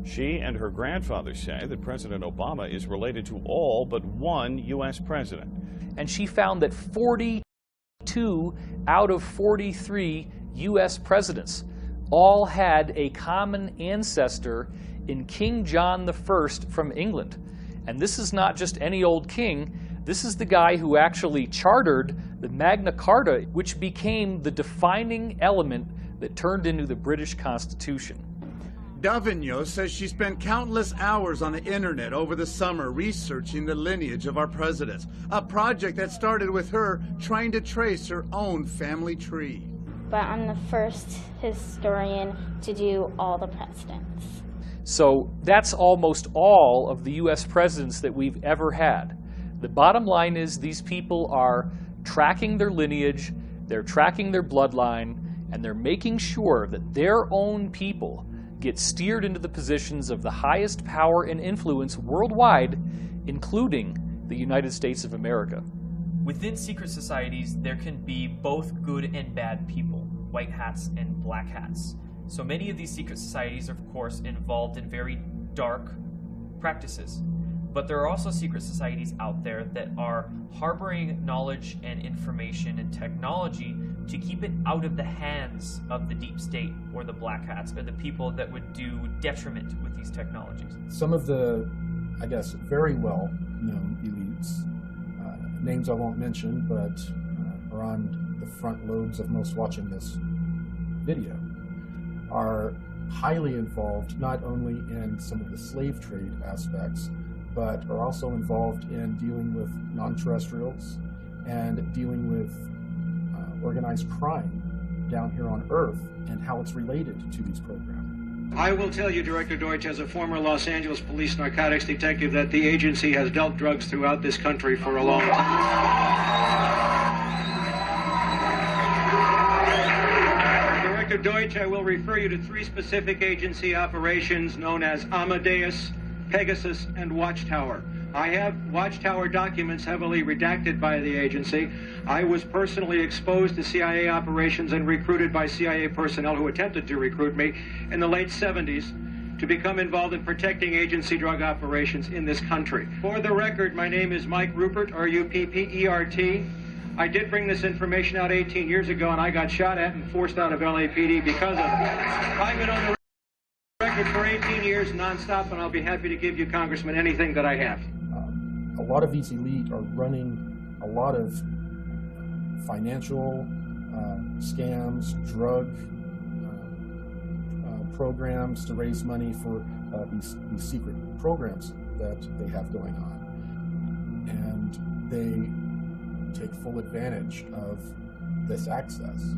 Speaker 1: She and her grandfather say that President Obama is related to all but one U.S. president.
Speaker 4: And she found that 42 out of 43 U.S. presidents all had a common ancestor in King John I from England. And this is not just any old king. This is the guy who actually chartered the Magna Carta, which became the defining element that turned into the British Constitution.
Speaker 2: D'Avignon says she spent countless hours on the internet over the summer researching the lineage of our presidents, a project that started with her trying to trace her own family tree.
Speaker 23: But I'm the first historian to do all the presidents.
Speaker 4: So that's almost all of the U.S. presidents that we've ever had. The bottom line is these people are tracking their lineage, they're tracking their bloodline, and they're making sure that their own people get steered into the positions of the highest power and influence worldwide, including the United States of America.
Speaker 6: Within secret societies, there can be both good and bad people, white hats and black hats. So many of these secret societies are, of course, involved in very dark practices. But there are also secret societies out there that are harboring knowledge and information and technology to keep it out of the hands of the deep state or the black hats or the people that would do detriment with these technologies.
Speaker 5: Some of the, I guess, very well-known elites, names I won't mention, but are on the front lobes of most watching this video, are highly involved not only in some of the slave trade aspects, but are also involved in dealing with non-terrestrials and dealing with organized crime down here on Earth and how it's related to these programs.
Speaker 24: I will tell you, Director Deutsch, as a former Los Angeles police narcotics detective, that the agency has dealt drugs throughout this country for a long time. Director Deutsch, I will refer you to 3 specific agency operations known as Amadeus, Pegasus, and Watchtower. I have Watchtower documents heavily redacted by the agency. I was personally exposed to CIA operations and recruited by CIA personnel who attempted to recruit me in the late 70s to become involved in protecting agency drug operations in this country. For the record, my name is Mike Ruppert, R-U-P-P-E-R-T. I did bring this information out 18 years ago, and I got shot at and forced out of LAPD because of it. I've been on the record for 18 years nonstop, and I'll be happy to give you, Congressman, anything that I have.
Speaker 5: A lot of these elite are running a lot of financial scams, drug programs to raise money for these secret programs that they have going on. And they take full advantage of this access.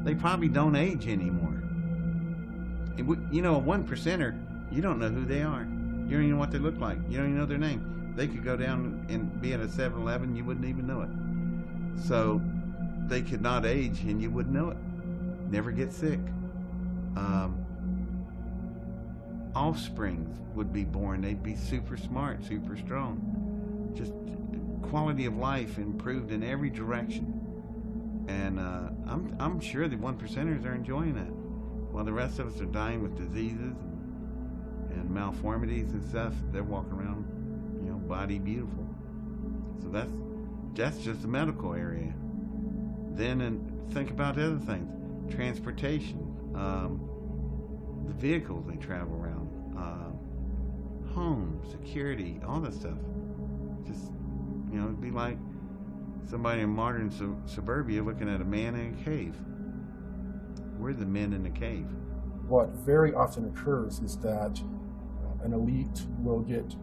Speaker 3: They probably don't age anymore. You know, a 1%er, you don't know who they are. You don't even know what they look like. You don't even know their name. They could go down and be at a 7-Eleven, you wouldn't even know it. So they could not age and you wouldn't know it. Never get sick. Offspring would be born. They'd be super smart, super strong. Just quality of life improved in every direction. And I'm sure the 1%ers are enjoying that, while the rest of us are dying with diseases and malformities and stuff. They're walking around, you know, body beautiful. So that's just the medical area. Then think about the other things: transportation, the vehicles they travel around, home, security, all that stuff. Just, you know, it'd be like somebody in modern suburbia looking at a man in a cave. We're the men in the cave.
Speaker 5: What very often occurs is that an elite will get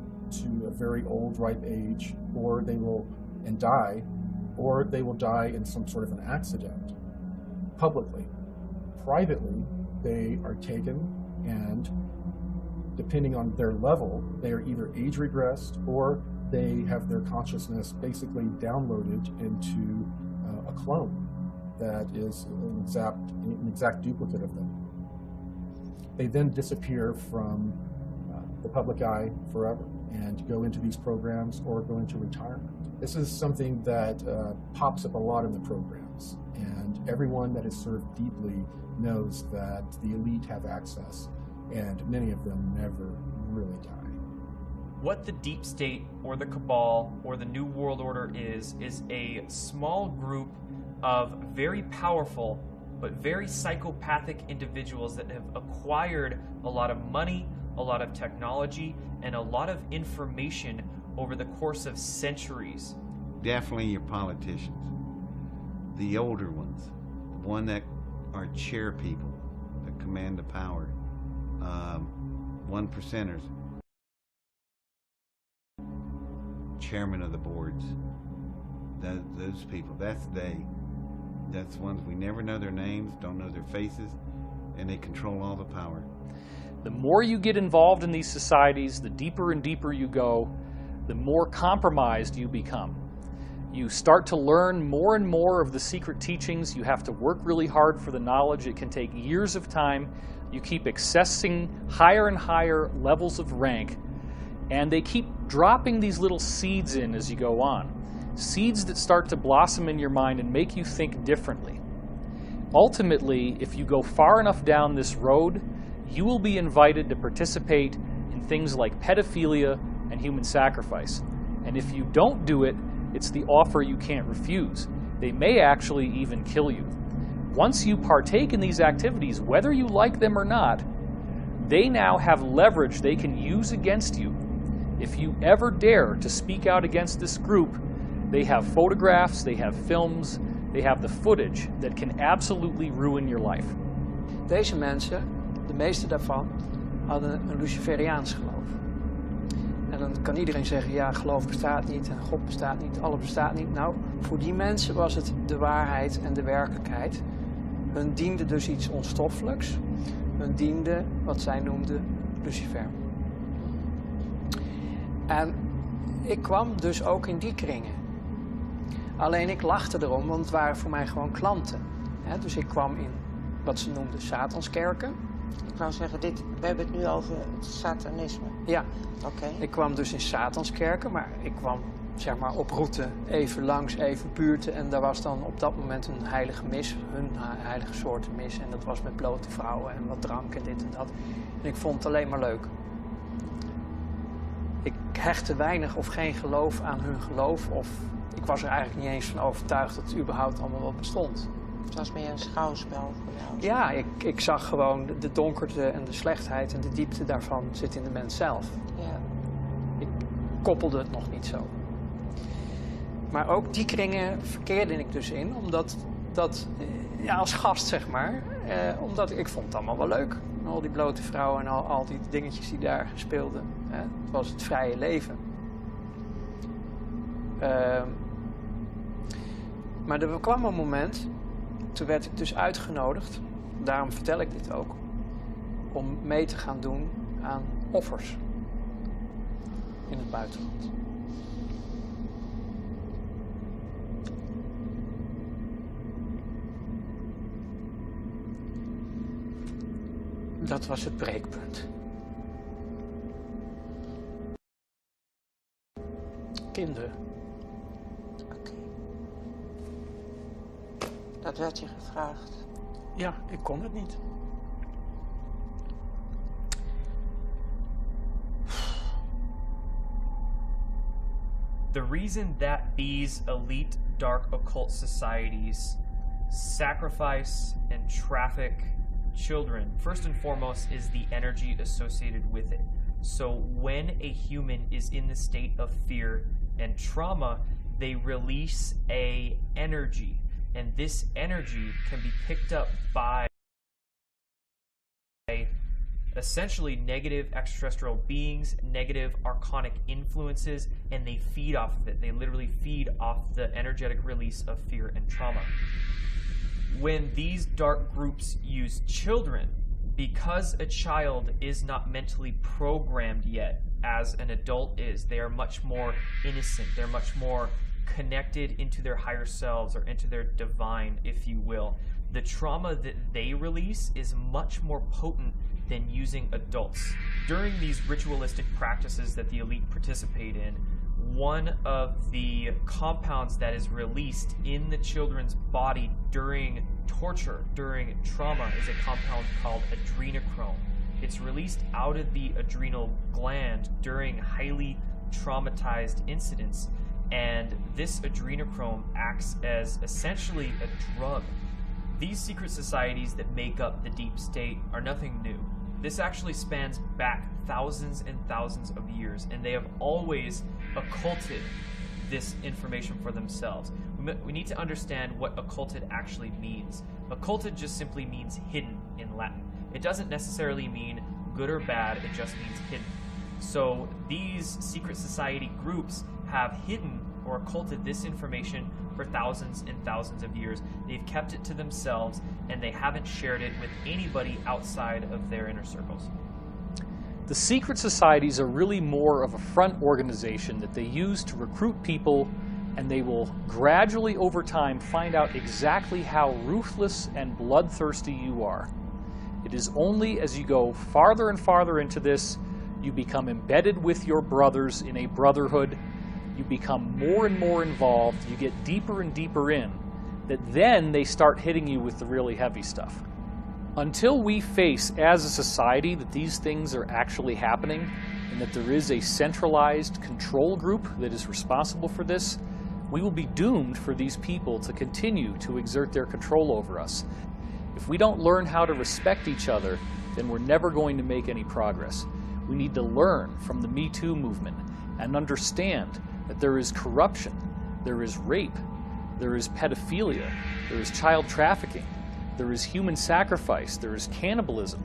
Speaker 5: to a very old, ripe age, or they will die, or they will die in some sort of an accident, publicly. Privately, they are taken, and depending on their level, they are either age regressed or they have their consciousness basically downloaded into a clone that is an exact duplicate of them. They then disappear from the public eye forever and go into these programs or go into retirement. This is something that pops up a lot in the programs, and everyone that is served deeply knows that the elite have access, and many of them never really die.
Speaker 6: What the deep state or the cabal or the New World Order is a small group of very powerful but very psychopathic individuals that have acquired a lot of money, a lot of technology, and a lot of information over the course of centuries.
Speaker 3: Definitely your politicians, the older ones, the one that are chair people that command the power, 1%ers, chairman of the boards, those people, that's ones we never know their names, don't know their faces, and they control all the power.
Speaker 4: The more you get involved in these societies, the deeper and deeper you go, the more compromised you become. You start to learn more and more of the secret teachings. You have to work really hard for the knowledge. It can take years of time. You keep accessing higher and higher levels of rank, and they keep dropping these little seeds in as you go on. Seeds that start to blossom in your mind and make you think differently. Ultimately, if you go far enough down this road, you will be invited to participate in things like pedophilia and human sacrifice. And if you don't do it, it's the offer you can't refuse. They may actually even kill you. Once you partake in these activities, whether you like them or not, they now have leverage they can use against you. If you ever dare to speak out against this group, they have photographs, they have films, they have the footage that can absolutely ruin your life.
Speaker 7: Deze mensen, de meeste daarvan, hadden een Luciferiaans geloof. En dan kan iedereen zeggen, ja, geloof bestaat niet en God bestaat niet, alles bestaat niet. Nou, voor die mensen was het de waarheid en de werkelijkheid. Hun diende dus iets onstoffelijks. Hun diende wat zij noemden Lucifer. En ik kwam dus ook in die kringen. Alleen ik lachte erom, want het waren voor mij gewoon klanten. Dus ik kwam in wat ze noemden Satanskerken.
Speaker 9: Ik wou zeggen, we hebben het nu over het satanisme.
Speaker 7: Ja,
Speaker 9: Oké.
Speaker 7: Ik kwam dus in Satanskerken, maar ik kwam zeg maar op route even langs, even buurten. En daar was dan op dat moment een heilige mis, hun heilige soorten mis. En dat was met blote vrouwen en wat drank en dit en dat. En ik vond het alleen maar leuk. Ik hechtte weinig of geen geloof aan hun geloof. Of ik was er eigenlijk niet eens van overtuigd dat het überhaupt allemaal wat bestond.
Speaker 9: Het was meer een schouwspel voor jou.
Speaker 7: Ja, ik zag gewoon de donkerte en de slechtheid en de diepte daarvan zit in de mens zelf.
Speaker 9: Ja.
Speaker 7: Ik koppelde het nog niet zo. Maar ook die kringen verkeerde ik dus in, omdat dat, ja, als gast zeg maar. Omdat ik vond het allemaal wel leuk. Al die blote vrouwen en al die dingetjes die daar speelden. Het was het vrije leven. Maar er kwam een moment, toen werd ik dus uitgenodigd, daarom vertel ik dit ook, om mee te gaan doen aan offers in het buitenland. Dat was het breekpunt. Kinderen.
Speaker 9: Oké. Dat werd je gevraagd.
Speaker 7: Ja, ik kon het niet.
Speaker 6: The reason that these elite dark occult societies sacrifice and traffic children, first and foremost, is the energy associated with it. So when a human is in the state of fear and trauma, they release a energy, and this energy can be picked up by essentially negative extraterrestrial beings, negative archonic influences, and they feed off of it. They literally feed off the energetic release of fear and trauma. When these dark groups use children, because a child is not mentally programmed yet as an adult is, they are much more innocent, they're much more connected into their higher selves or into their divine, if you will. The trauma that they release is much more potent than using adults. During these ritualistic practices that the elite participate in, one of the compounds that is released in the children's body during torture, during trauma, is a compound called adrenochrome. It's released out of the adrenal gland during highly traumatized incidents, and this adrenochrome acts as essentially a drug. These secret societies that make up the deep state are nothing new. This actually spans back thousands and thousands of years, and they have always occulted this information for themselves. We need to understand what occulted actually means. Occulted just simply means hidden in Latin. It doesn't necessarily mean good or bad, it just means hidden. So these secret society groups have hidden or occulted this information for thousands and thousands of years. They've kept it to themselves, and they haven't shared it with anybody outside of their inner circles.
Speaker 4: The secret societies are really more of a front organization that they use to recruit people, and they will gradually over time find out exactly how ruthless and bloodthirsty you are. It is only as you go farther and farther into this, you become embedded with your brothers in a brotherhood, you become more and more involved, you get deeper and deeper in, that then they start hitting you with the really heavy stuff. Until we face as a society that these things are actually happening and that there is a centralized control group that is responsible for this, we will be doomed for these people to continue to exert their control over us. If we don't learn how to respect each other, then we're never going to make any progress. We need to learn from the Me Too movement and understand that there is corruption, there is rape, there is pedophilia, there is child trafficking, there is human sacrifice, there is cannibalism,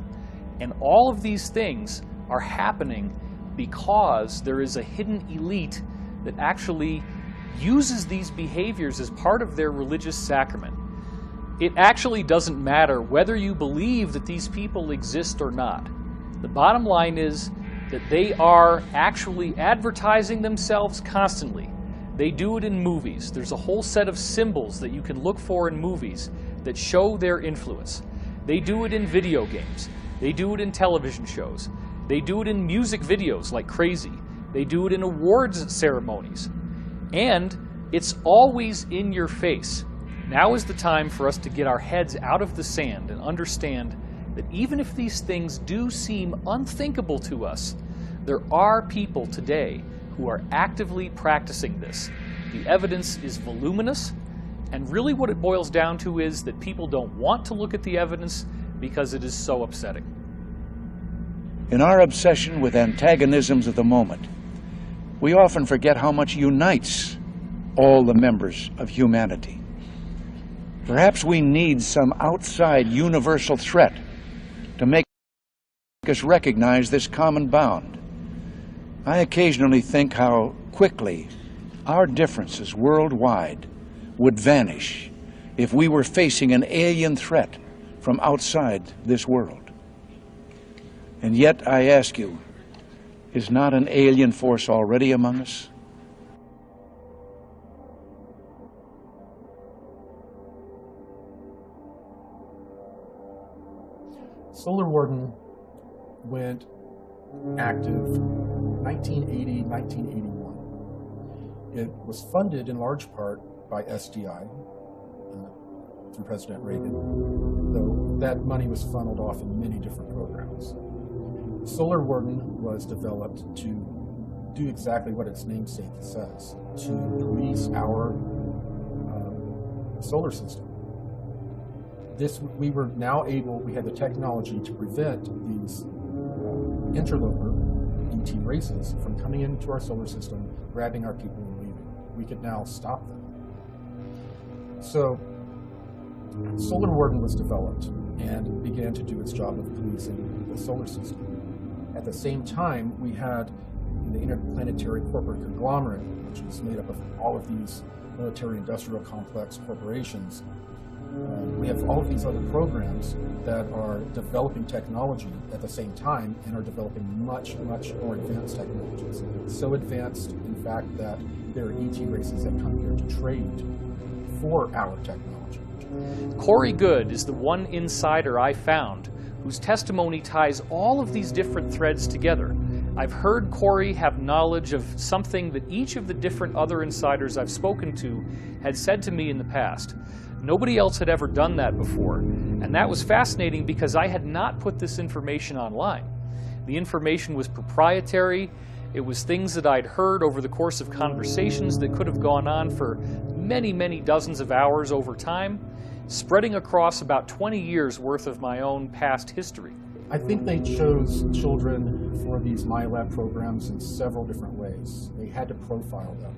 Speaker 4: and all of these things are happening because there is a hidden elite that actually uses these behaviors as part of their religious sacrament. It actually doesn't matter whether you believe that these people exist or not. The bottom line is that they are actually advertising themselves constantly. They do it in movies. There's a whole set of symbols that you can look for in movies that show their influence. They do it in video games. They do it in television shows. They do it in music videos like crazy. They do it in awards ceremonies. And it's always in your face. Now is the time for us to get our heads out of the sand and understand that even if these things do seem unthinkable to us, there are people today who are actively practicing this. The evidence is voluminous, and really what it boils down to is that people don't want to look at the evidence because it is so upsetting.
Speaker 10: In our obsession with antagonisms of the moment, we often forget how much unites all the members of humanity. Perhaps we need some outside universal threat to make us recognize this common bound. I occasionally think how quickly our differences worldwide would vanish if we were facing an alien threat from outside this world. And yet, I ask you, is not an alien force already among us?
Speaker 5: Solar Warden went active 1980, 1981. It was funded in large part by SDI through President Reagan, though that money was funneled off in many different programs. Solar Warden was developed to do exactly what its namesake says, to police our solar system. We were now able, we had the technology to prevent these interloper ET races from coming into our solar system, grabbing our people and leaving. We could now stop them. So Solar Warden was developed and began to do its job of policing the solar system. At the same time, we had the Interplanetary Corporate Conglomerate, which is made up of all of these military-industrial complex corporations. We have all of these other programs that are developing technology at the same time and are developing much, much more advanced technologies. So advanced, in fact, that there are ET races that come here to trade for our technology.
Speaker 4: Corey Good is the one insider I found whose testimony ties all of these different threads together. I've heard Corey have knowledge of something that each of the different other insiders I've spoken to had said to me in the past. Nobody else had ever done that before, and that was fascinating because I had not put this information online. The information was proprietary. It was things that I'd heard over the course of conversations that could have gone on for many, many dozens of hours over time, spreading across about 20 years worth of my own past history.
Speaker 5: I think they chose children for these MyLab programs in several different ways. They had to profile them.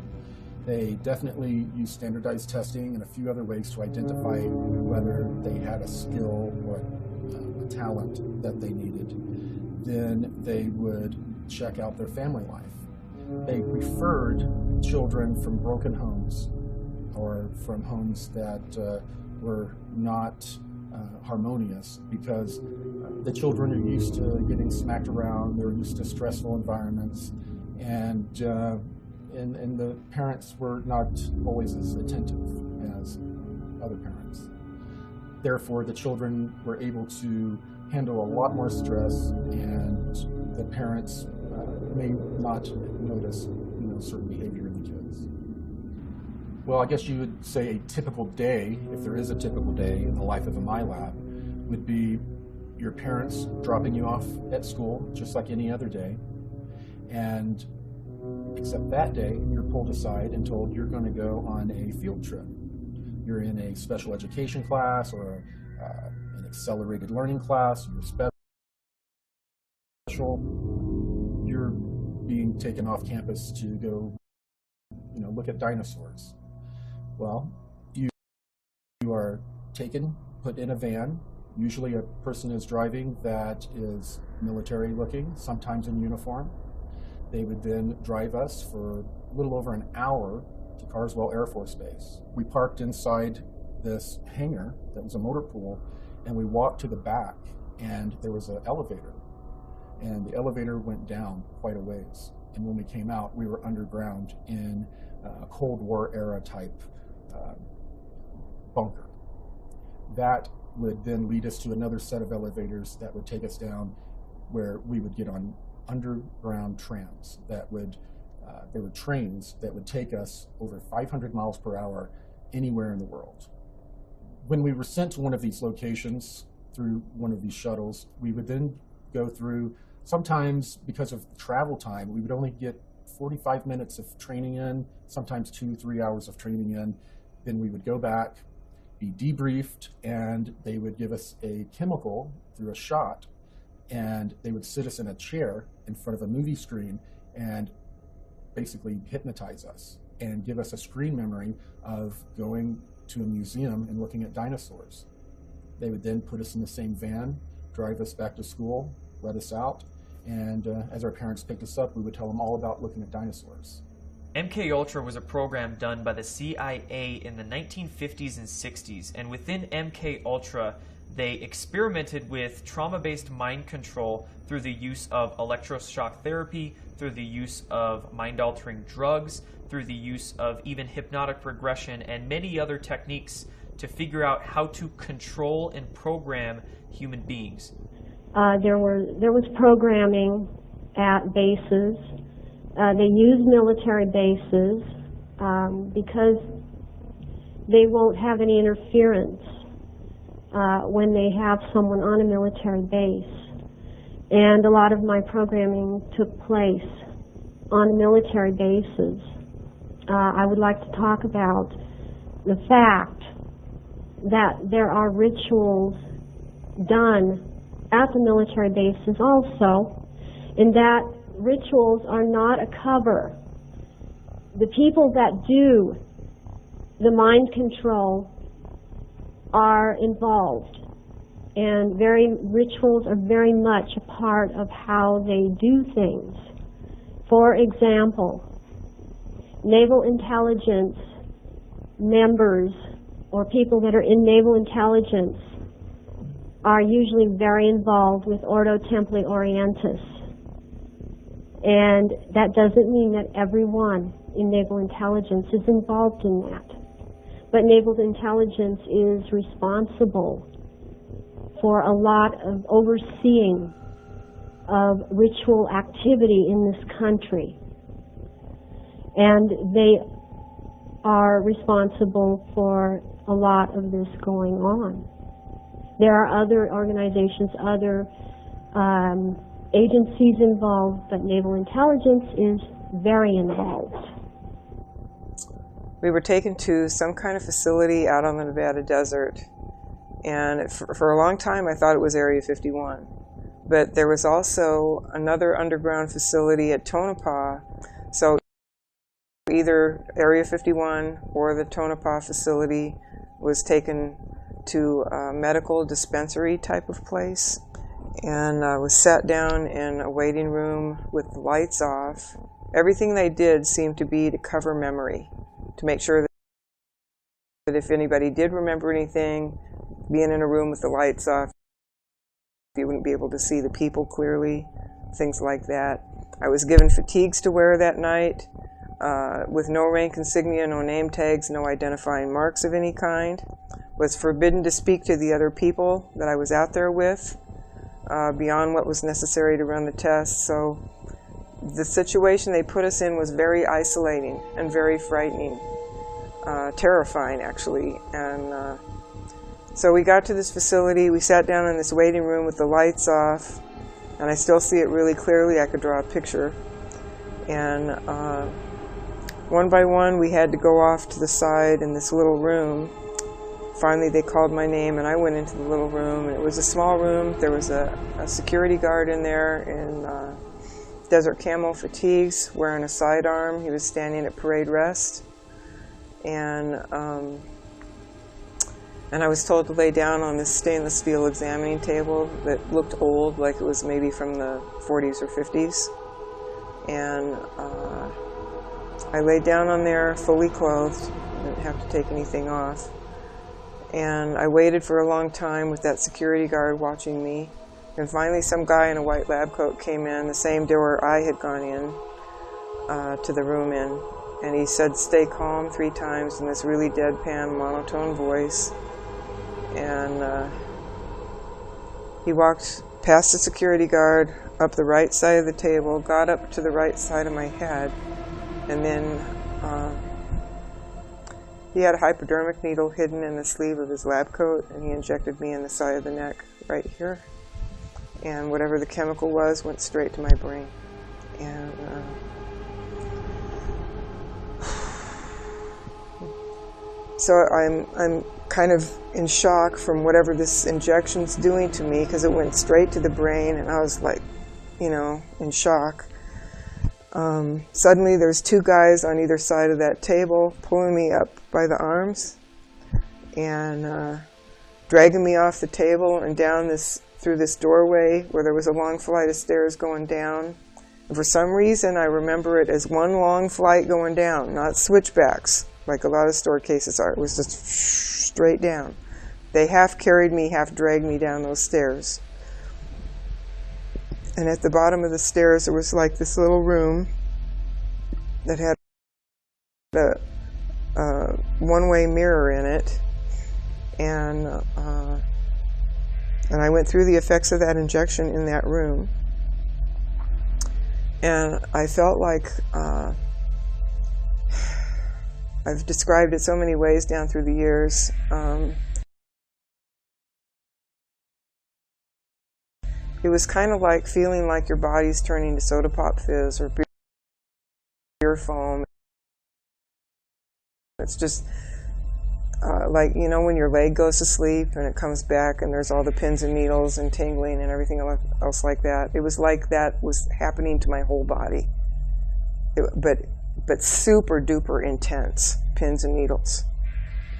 Speaker 5: They definitely used standardized testing and a few other ways to identify whether they had a skill or a talent that they needed. Then they would check out their family life. They preferred children from broken homes or from homes that were not harmonious, because the children are used to getting smacked around, they're used to stressful environments, and the parents were not always as attentive as other parents. Therefore, the children were able to handle a lot more stress, and the parents may not notice, certain behavior in the kids. Well, I guess you would say a typical day, if there is a typical day in the life of a MyLab, would be your parents dropping you off at school just like any other day, and except that day, you're pulled aside and told you're going to go on a field trip. You're in a special education class or an accelerated learning class, you're special, you're being taken off campus to go, look at dinosaurs. Well, you are taken, put in a van. Usually a person is driving that is military looking, sometimes in uniform. They would then drive us for a little over an hour to Carswell Air Force Base. We parked inside this hangar that was a motor pool, and we walked to the back, and there was an elevator. And the elevator went down quite a ways. And when we came out, we were underground in a Cold War era type bunker. That would then lead us to another set of elevators that would take us down, where we would get on underground trams that would, there were trains that would take us over 500 miles per hour anywhere in the world. When we were sent to one of these locations through one of these shuttles, we would then go through, sometimes because of travel time, we would only get 45 minutes of training in, sometimes 2-3 hours of training in. Then we would go back, be debriefed, and they would give us a chemical through a shot, and they would sit us in a chair in front of a movie screen and basically hypnotize us and give us a screen memory of going to a museum and looking at dinosaurs. They would then put us in the same van, drive us back to school, let us out, and as our parents picked us up, we would tell them all about looking at dinosaurs.
Speaker 6: MKUltra was a program done by the CIA in the 1950s and 60s, and within MKUltra, they experimented with trauma-based mind control through the use of electroshock therapy, through the use of mind-altering drugs, through the use of even hypnotic regression, and many other techniques to figure out how to control and program human beings.
Speaker 11: There was programming at bases. They use military bases because they won't have any interference when they have someone on a military base. And a lot of my programming took place on military bases. I would like to talk about the fact that there are rituals done at the military bases also, and that rituals are not a cover. The people that do the mind control are involved, and rituals are very much a part of how they do things. For example, naval intelligence members or people that are in naval intelligence are usually very involved with Ordo Templi Orientis. And that doesn't mean that everyone in naval intelligence is involved in that. But naval intelligence is responsible for a lot of overseeing of ritual activity in this country. And they are responsible for a lot of this going on. There are other organizations, other agencies involved, but naval intelligence is very involved.
Speaker 12: We were taken to some kind of facility out on the Nevada desert, and for a long time I thought it was Area 51. But there was also another underground facility at Tonopah, so either Area 51 or the Tonopah facility was taken to a medical dispensary type of place, and was sat down in a waiting room with the lights off. Everything they did seemed to be to cover memory, to make sure that if anybody did remember anything, being in a room with the lights off, you wouldn't be able to see the people clearly, things like that. I was given fatigues to wear that night, with no rank insignia, no name tags, no identifying marks of any kind. Was forbidden to speak to the other people that I was out there with, beyond what was necessary to run the test. So the situation they put us in was very isolating and very frightening, terrifying actually. And so we got to this facility, we sat down in this waiting room with the lights off, and I still see it really clearly. I could draw a picture. And one by one we had to go off to the side in this little room. Finally they called my name and I went into the little room, and it was a small room. There was a security guard in there in desert camo fatigues, wearing a sidearm. He was standing at parade rest, and I was told to lay down on this stainless steel examining table that looked old, like it was maybe from the 40s or 50s. And I laid down on there fully clothed, didn't have to take anything off. And I waited for a long time with that security guard watching me. And finally some guy in a white lab coat came in, the same door I had gone in to the room in. And he said, "Stay calm," 3 times in this really deadpan, monotone voice. And he walked past the security guard, up the right side of the table, got up to the right side of my head, and then he had a hypodermic needle hidden in the sleeve of his lab coat, and he injected me in the side of the neck right here. And whatever the chemical was went straight to my brain. And so I'm kind of in shock from whatever this injection's doing to me, because it went straight to the brain, and I was like, you know, in shock. Suddenly there's 2 guys on either side of that table pulling me up by the arms, and dragging me off the table and down through this doorway where there was a long flight of stairs going down. And for some reason, I remember it as one long flight going down, not switchbacks like a lot of store cases are. It was just straight down. They half carried me, half dragged me down those stairs. And at the bottom of the stairs, there was like this little room that had a one-way mirror in it. And I went through the effects of that injection in that room. And I felt like, I've described it so many ways down through the years. It was kind of like feeling like your body's turning to soda pop fizz or beer foam. It's just like, you know, when your leg goes to sleep and it comes back and there's all the pins and needles and tingling and everything else like that. It was like that was happening to my whole body. But super duper intense, pins and needles.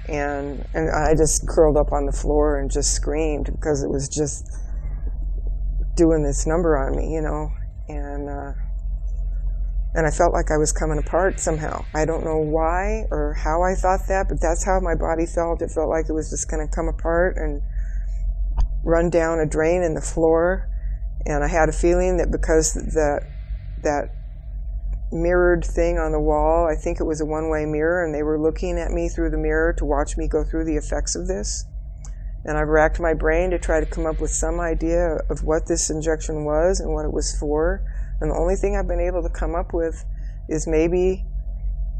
Speaker 12: And I just curled up on the floor and just screamed because it was just doing this number on me, you know. And I felt like I was coming apart somehow. I don't know why or how I thought that, but that's how my body felt. It felt like it was just going to come apart and run down a drain in the floor. And I had a feeling that because that mirrored thing on the wall, I think it was a one-way mirror, and they were looking at me through the mirror to watch me go through the effects of this. And I've racked my brain to try to come up with some idea of what this injection was and what it was for. And the only thing I've been able to come up with is maybe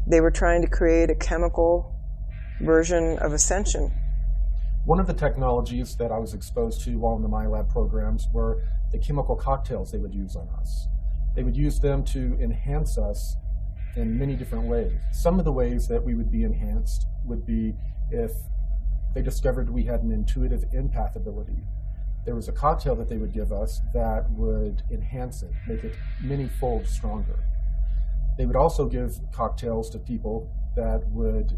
Speaker 12: they were trying to create a chemical version of ascension.
Speaker 5: One of the technologies that I was exposed to while in the MyLab programs were the chemical cocktails they would use on us. They would use them to enhance us in many different ways. Some of the ways that we would be enhanced would be if they discovered we had an intuitive empath ability. There was a cocktail that they would give us that would enhance it, make it many-fold stronger. They would also give cocktails to people that would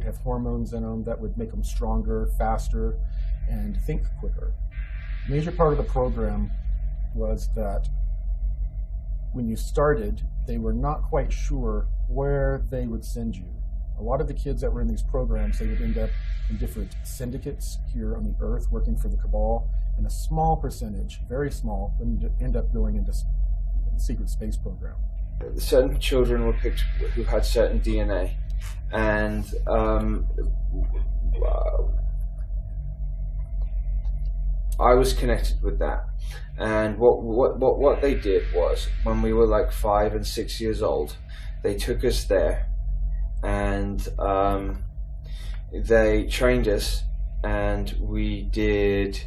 Speaker 5: have hormones in them that would make them stronger, faster, and think quicker. A major part of the program was that when you started, they were not quite sure where they would send you. A lot of the kids that were in these programs, they would end up in different syndicates here on the Earth working for the Cabal, and a small percentage, very small, would end up going into the secret space program.
Speaker 13: Certain children were picked who had certain DNA, and I was connected with that. And what they did was, when we were like 5 and 6 years old, they took us there, and they trained us, and we did.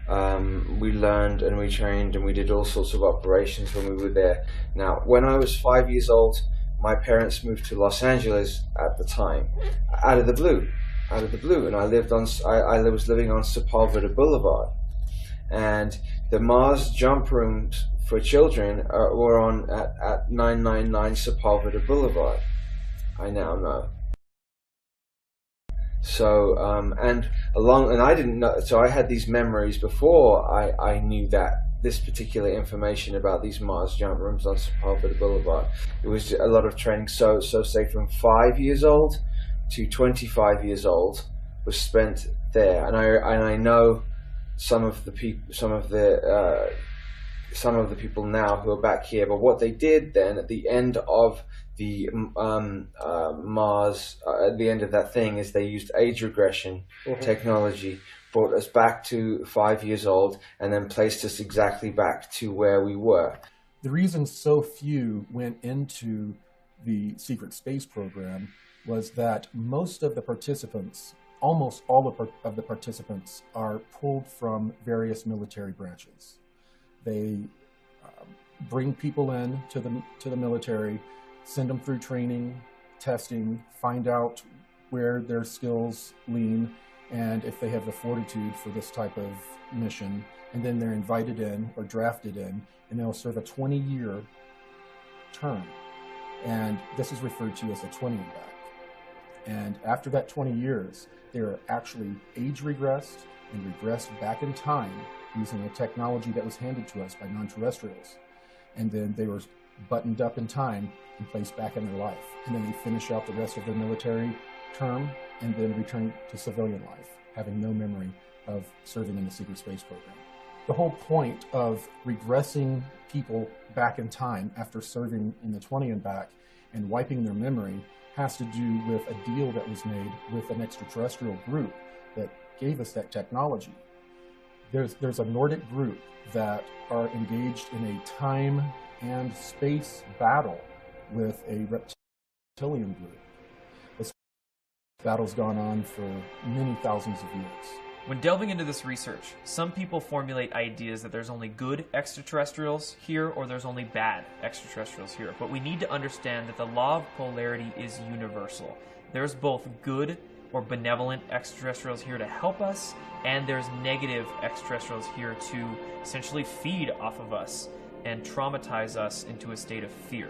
Speaker 13: We learned and we trained and we did all sorts of operations when we were there. Now, when I was 5 years old, my parents moved to Los Angeles at the time, out of the blue, and I was living on Sepulveda Boulevard, and the Mars jump rooms for children were on at 999 Sepulveda Boulevard. I now know. So and I didn't know. So I had these memories before I knew that this particular information about these Mars jump rooms on Sepulveda Boulevard. It was a lot of training. So say from 5 years old to 25 years old was spent there, and I know some of the people now who are back here. But what they did then at the end of the Mars, at the end of that thing, is they used age regression technology, brought us back to 5 years old, and then placed us exactly back to where we were.
Speaker 5: The reason so few went into the secret space program was that most of the participants, almost all of the participants, are pulled from various military branches. They bring people in to the military, send them through training, testing, find out where their skills lean, and if they have the fortitude for this type of mission, and then they're invited in or drafted in, and they'll serve a 20-year term. And this is referred to as a 20 back. And after that 20 years, they are actually age regressed and regressed back in time using a technology that was handed to us by non-terrestrials. And then they were buttoned up in time and placed back in their life. And then they finish out the rest of their military term and then return to civilian life, having no memory of serving in the secret space program. The whole point of regressing people back in time after serving in the 20 and back and wiping their memory has to do with a deal that was made with an extraterrestrial group that gave us that technology. There's a Nordic group that are engaged in a time and space battle with a reptilian group. This battle's gone on for many thousands of years.
Speaker 6: When delving into this research, some people formulate ideas that there's only good extraterrestrials here or there's only bad extraterrestrials here. But we need to understand that the law of polarity is universal. There's both good or benevolent extraterrestrials here to help us, and there's negative extraterrestrials here to essentially feed off of us and traumatize us into a state of fear.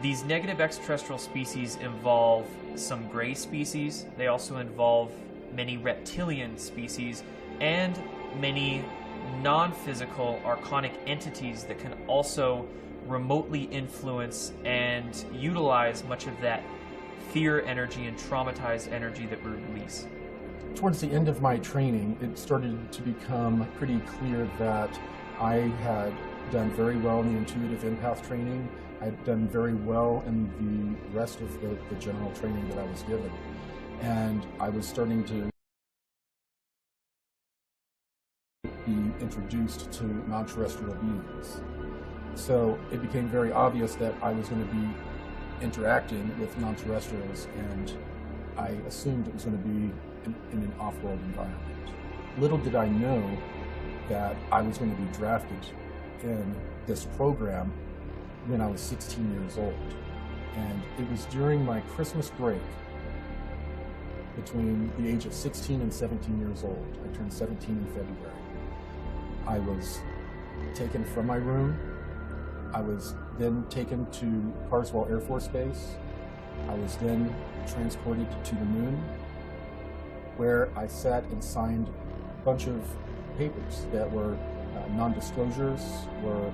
Speaker 6: These negative extraterrestrial species involve some gray species. They also involve many reptilian species and many non-physical archonic entities that can also remotely influence and utilize much of that fear energy and traumatized energy that we release.
Speaker 5: Towards the end of my training, it started to become pretty clear that I had done very well in the intuitive empath training. I'd done very well in the rest of the general training that I was given. And I was starting to be introduced to non-terrestrial beings. So it became very obvious that I was going to be interacting with non-terrestrials, and I assumed it was going to be in an off-world environment. Little did I know that I was going to be drafted in this program when I was 16 years old. And it was during my Christmas break, between the age of 16 and 17 years old. I turned 17 in February. I was taken from my room. I was then taken to Carswell Air Force Base. I was then transported to the moon, where I sat and signed a bunch of papers that were non-disclosures, were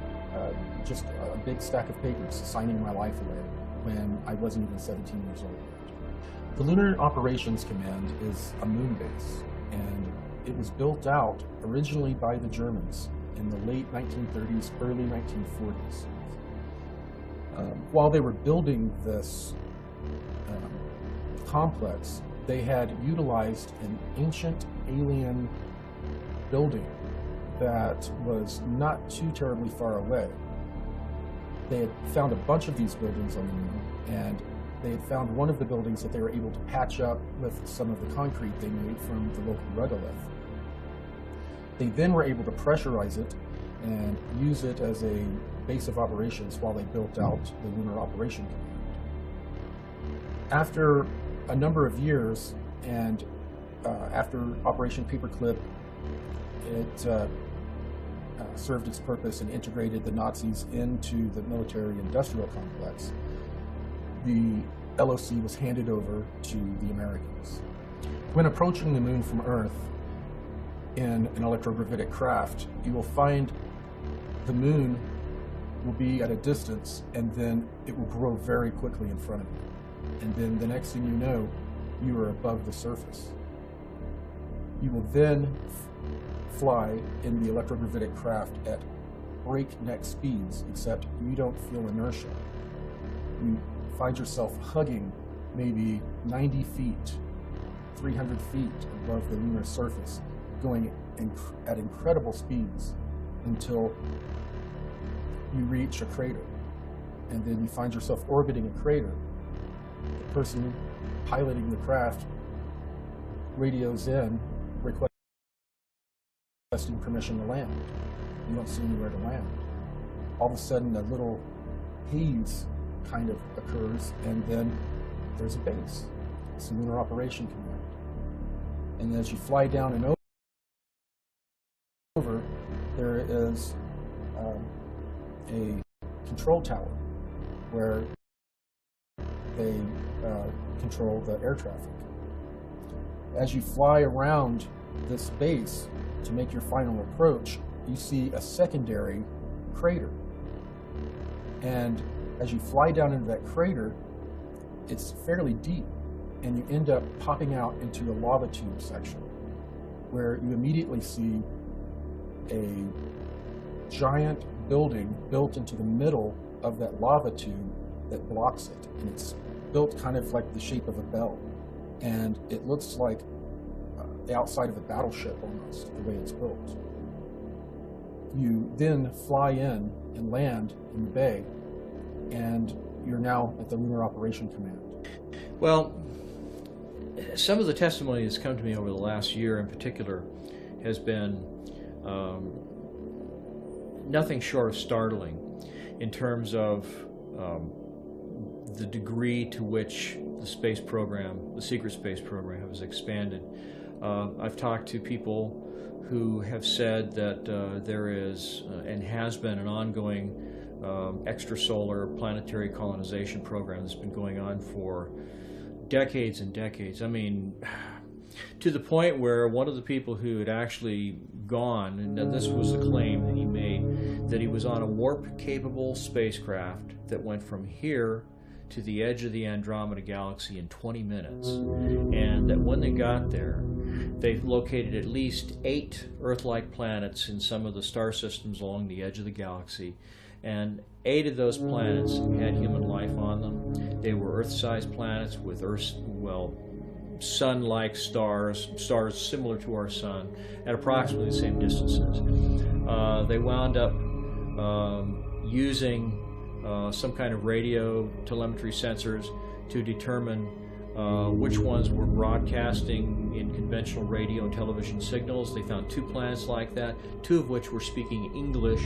Speaker 5: just a big stack of papers signing my life away when I wasn't even 17 years old yet. The Lunar Operations Command is a moon base, and it was built out originally by the Germans in the late 1930s, early 1940s. While they were building this complex, they had utilized an ancient alien building that was not too terribly far away. They had found a bunch of these buildings on the moon, and they had found one of the buildings that they were able to patch up with some of the concrete they made from the local regolith. They then were able to pressurize it and use it as a base of operations while they built out the Lunar Operation Command. After a number of years, and after Operation Paperclip, it served its purpose and integrated the Nazis into the military-industrial complex, the LOC was handed over to the Americans. When approaching the moon from Earth in an electrogravitic craft, you will find the moon will be at a distance, and then it will grow very quickly in front of you. And then the next thing you know, you are above the surface. You will then fly in the electrogravitic craft at breakneck speeds, except you don't feel inertia. You find yourself hugging maybe 90 feet, 300 feet above the lunar surface, going at incredible speeds until you reach a crater. And then you find yourself orbiting a crater. The person piloting the craft radios in, requesting permission to land. You don't see anywhere to land. All of a sudden, a little haze kind of occurs, and then there's a base. It's the Lunar Operation Command. And as you fly down and over, there is a control tower where they control the air traffic. As you fly around this base to make your final approach, you see a secondary crater. And as you fly down into that crater, it's fairly deep, and you end up popping out into a lava tube section where you immediately see a giant building built into the middle of that lava tube that blocks it. And it's built kind of like the shape of a bell. And it looks like the outside of a battleship almost, the way it's built. You then fly in and land in the bay, and you're now at the Lunar Operation Command.
Speaker 8: Well, some of the testimony that's come to me over the last year in particular has been nothing short of startling in terms of the degree to which the space program, the secret space program, has expanded. I've talked to people who have said that there is and has been an ongoing extrasolar planetary colonization program that's been going on for decades and decades. I mean, to the point where one of the people who had actually gone, and this was the claim that he made, that he was on a warp-capable spacecraft that went from here to the edge of the Andromeda Galaxy in 20 minutes, and that when they got there, they located at least 8 Earth-like planets in some of the star systems along the edge of the galaxy, and 8 of those planets had human life on them. They were Earth-sized planets with sun-like stars similar to our sun, at approximately the same distances. They wound up using some kind of radio telemetry sensors to determine which ones were broadcasting in conventional radio and television signals. They found 2 planets like that, 2 of which were speaking English.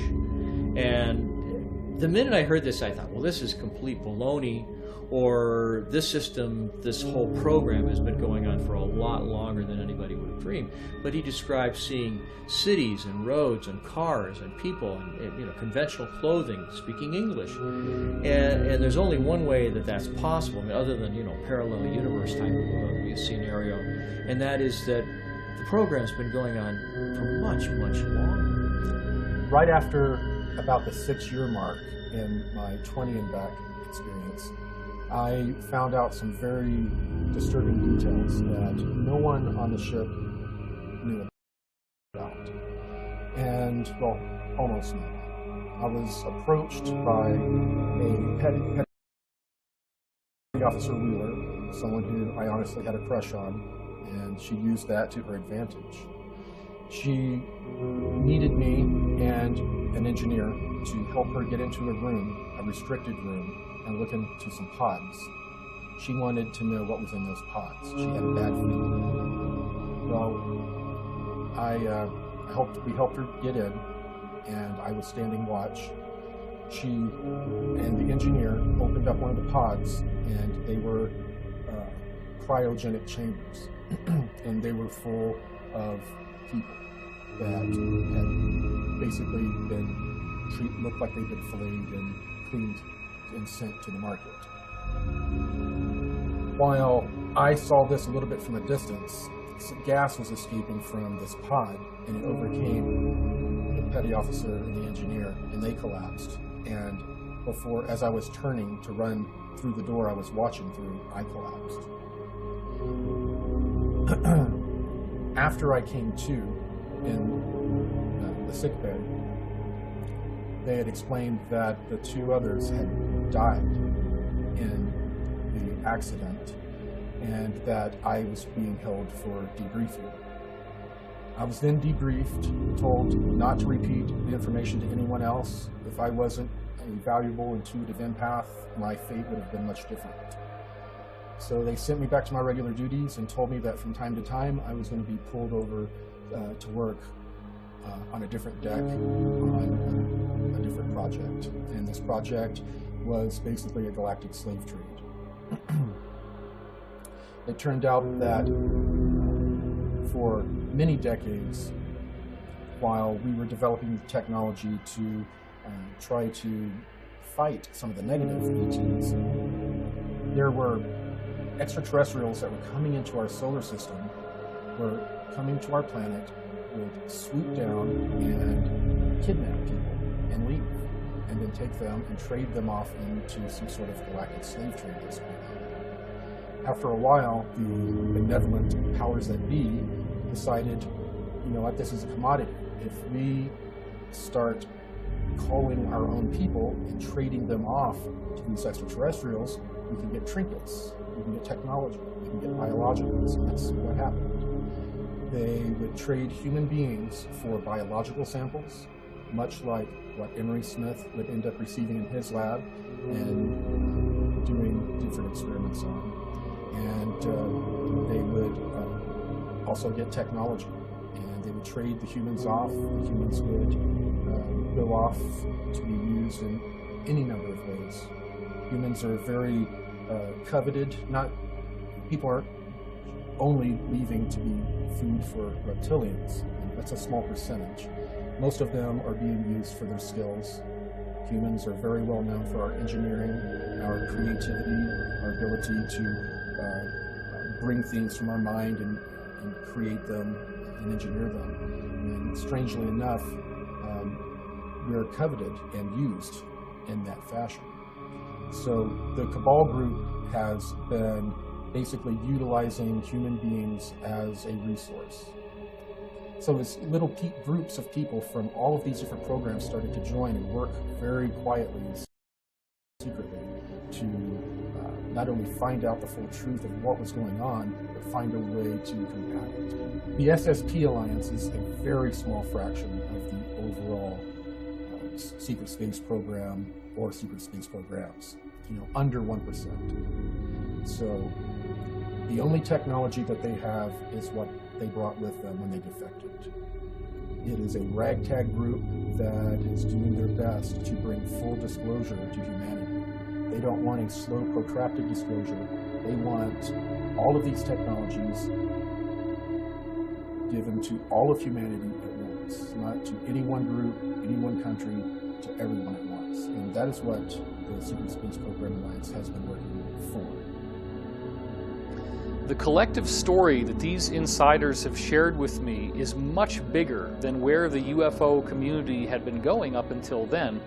Speaker 8: And the minute I heard this, I thought, well, this is complete baloney, or this system, this whole program has been going on for a lot longer than anybody would have dreamed. But he described seeing cities and roads and cars and people and conventional clothing speaking English. And there's only one way that that's possible, I mean, other than parallel universe type of scenario, and that is that the program's been going on for much, much longer.
Speaker 5: Right after about the 6-year mark in my 20 and back experience, I found out some very disturbing details that no one on the ship knew about. And, well, almost no one. I was approached by a petty officer Wheeler, someone who I honestly had a crush on, and she used that to her advantage. She needed me and an engineer to help her get into a room, a restricted room, and look into some pods. She wanted to know what was in those pods. She had a bad feeling. Well, we helped her get in, and I was standing watch. She and the engineer opened up one of the pods, and they were cryogenic chambers, and they were full of people that had basically looked like they'd been filleted and cleaned and sent to the market. While I saw this a little bit from a distance, gas was escaping from this pod, and it overcame the petty officer and the engineer, and they collapsed. And as I was turning to run through the door I was watching through, I collapsed. After I came to in the sick bay, they had explained that the 2 others had died in the accident, and that I was being held for debriefing. I was then debriefed, told not to repeat the information to anyone else. If I wasn't a valuable intuitive empath, my fate would have been much different. So they sent me back to my regular duties and told me that from time to time I was going to be pulled over to work on a different deck on a different project. And this project was basically a galactic slave trade. It turned out that for many decades, while we were developing the technology to try to fight some of the negative ETs, there were extraterrestrials that were coming into our solar system were coming to our planet, would swoop down and kidnap people and leave, and then take them and trade them off into some sort of galactic slave trade that's going on. After a while, the benevolent powers that be decided, you know what, this is a commodity. If we start calling our own people and trading them off to these extraterrestrials, we can get trinkets, we can get technology, we can get biologicals, and that's what happened. They would trade human beings for biological samples, much like what Emery Smith would end up receiving in his lab and doing different experiments on. And they would also get technology, and they would trade the humans off. The humans would go off to be used in any number of ways. Humans are very coveted. People aren't only leaving to be food for reptilians. That's a small percentage. Most of them are being used for their skills. Humans are very well known for our engineering, our creativity, our ability to bring things from our mind and create them and engineer them. And strangely enough, we're coveted and used in that fashion. So the Cabal group has been basically utilizing human beings as a resource. So as little groups of people from all of these different programs started to join and work very quietly and secretly to not only find out the full truth of what was going on, but find a way to combat it. The SSP Alliance is a very small fraction of the overall secret space program or secret space programs, under 1%. So the only technology that they have is what they brought with them when they defected. It is a ragtag group that is doing their best to bring full disclosure to humanity. They don't want a slow, protracted disclosure. They want all of these technologies given to all of humanity at once, not to any one group, any one country, to everyone at once. And that is what the Secret Space Program Alliance has been working for.
Speaker 4: The collective story that these insiders have shared with me is much bigger than where the UFO community had been going up until then,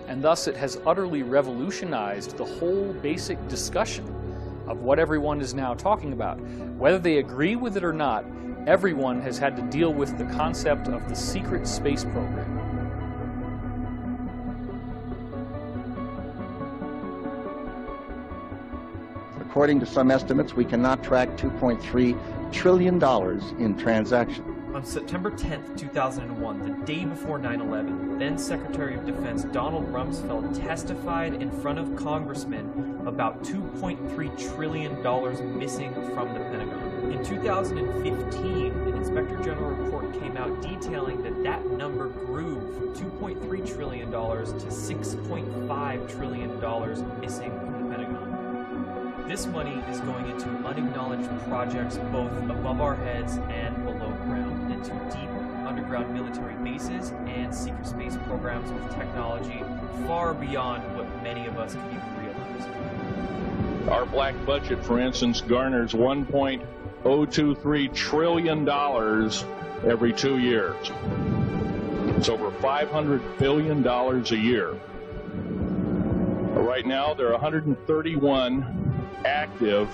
Speaker 4: and thus it has utterly revolutionized the whole basic discussion of what everyone is now talking about. Whether they agree with it or not, everyone has had to deal with the concept of the secret space program.
Speaker 14: According to some estimates, we cannot track $2.3 trillion in transactions.
Speaker 6: On September 10th, 2001, the day before 9/11, then Secretary of Defense Donald Rumsfeld testified in front of congressmen about $2.3 trillion missing from the Pentagon. In 2015, an Inspector General report came out detailing that that number grew from $2.3 trillion to $6.5 trillion missing from the Pentagon. This money is going into unacknowledged projects both above our heads and below ground, into deep underground military bases and secret space programs with technology far beyond what many of us can even realize.
Speaker 15: Our black budget, for instance, garners $1.023 trillion every 2 years. It's over $500 billion a year. Right now, there are 131 active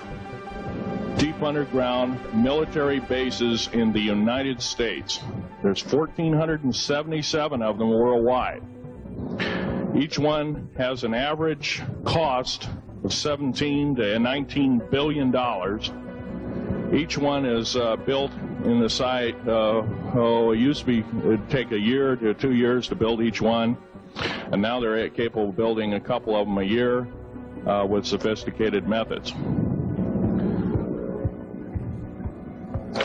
Speaker 15: deep underground military bases in the United States. There's 1,477 of them worldwide. Each one has an average cost of $17 to $19 billion. Each one is built in the site, it used to be, it'd take a year to 2 years to build each one, and now they're capable of building a couple of them a year with sophisticated methods.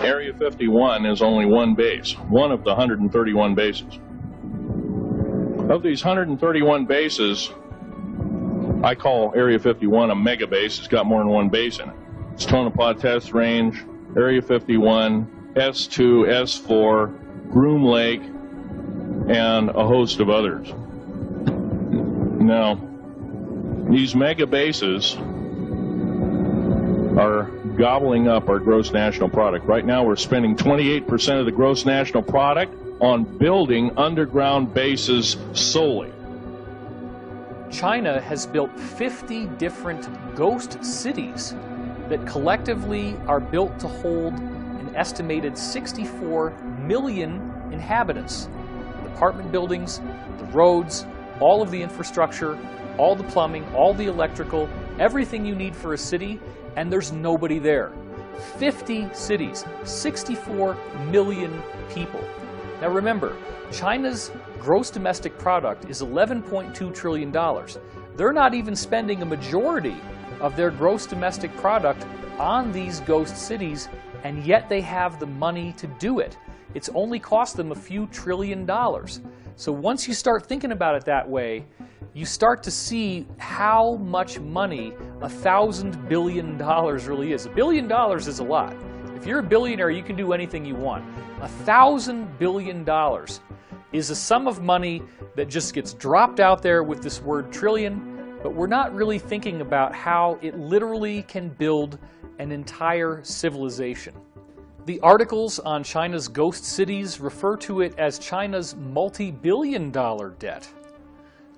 Speaker 15: Area 51 is only one base, one of the 131 bases. Of these 131 bases, I call Area 51 a mega base. It's got more than one base in it. It's Tonopah Test Range, Area 51, S2, S4, Groom Lake, and a host of others. Now, these mega bases are gobbling up our gross national product. Right now we're spending 28% of the gross national product on building underground bases solely.
Speaker 4: China has built 50 different ghost cities that collectively are built to hold an estimated 64 million inhabitants. The apartment buildings, the roads, all of the infrastructure, all the plumbing, all the electrical, everything you need for a city, and there's nobody there. 50 cities, 64 million people. Now remember, China's gross domestic product is $11.2 trillion. They're not even spending a majority of their gross domestic product on these ghost cities, and yet they have the money to do it. It's only cost them a few $1 trillion. So once you start thinking about it that way, you start to see how much money $1,000 billion really is. $1 billion is a lot. If you're a billionaire, you can do anything you want. $1,000 billion is a sum of money that just gets dropped out there with this word trillion, but we're not really thinking about how it literally can build an entire civilization. The articles on China's ghost cities refer to it as China's multi-billion-dollar debt,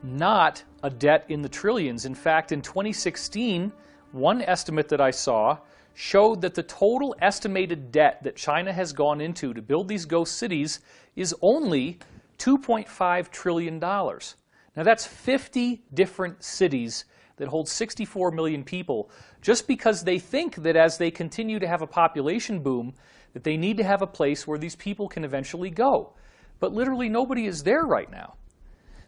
Speaker 4: not a debt in the trillions. In fact, in 2016, one estimate that I saw showed that the total estimated debt that China has gone into to build these ghost cities is only $2.5 trillion. Now that's 50 different cities that hold 64 million people, just because they think that as they continue to have a population boom, that they need to have a place where these people can eventually go. But literally nobody is there right now.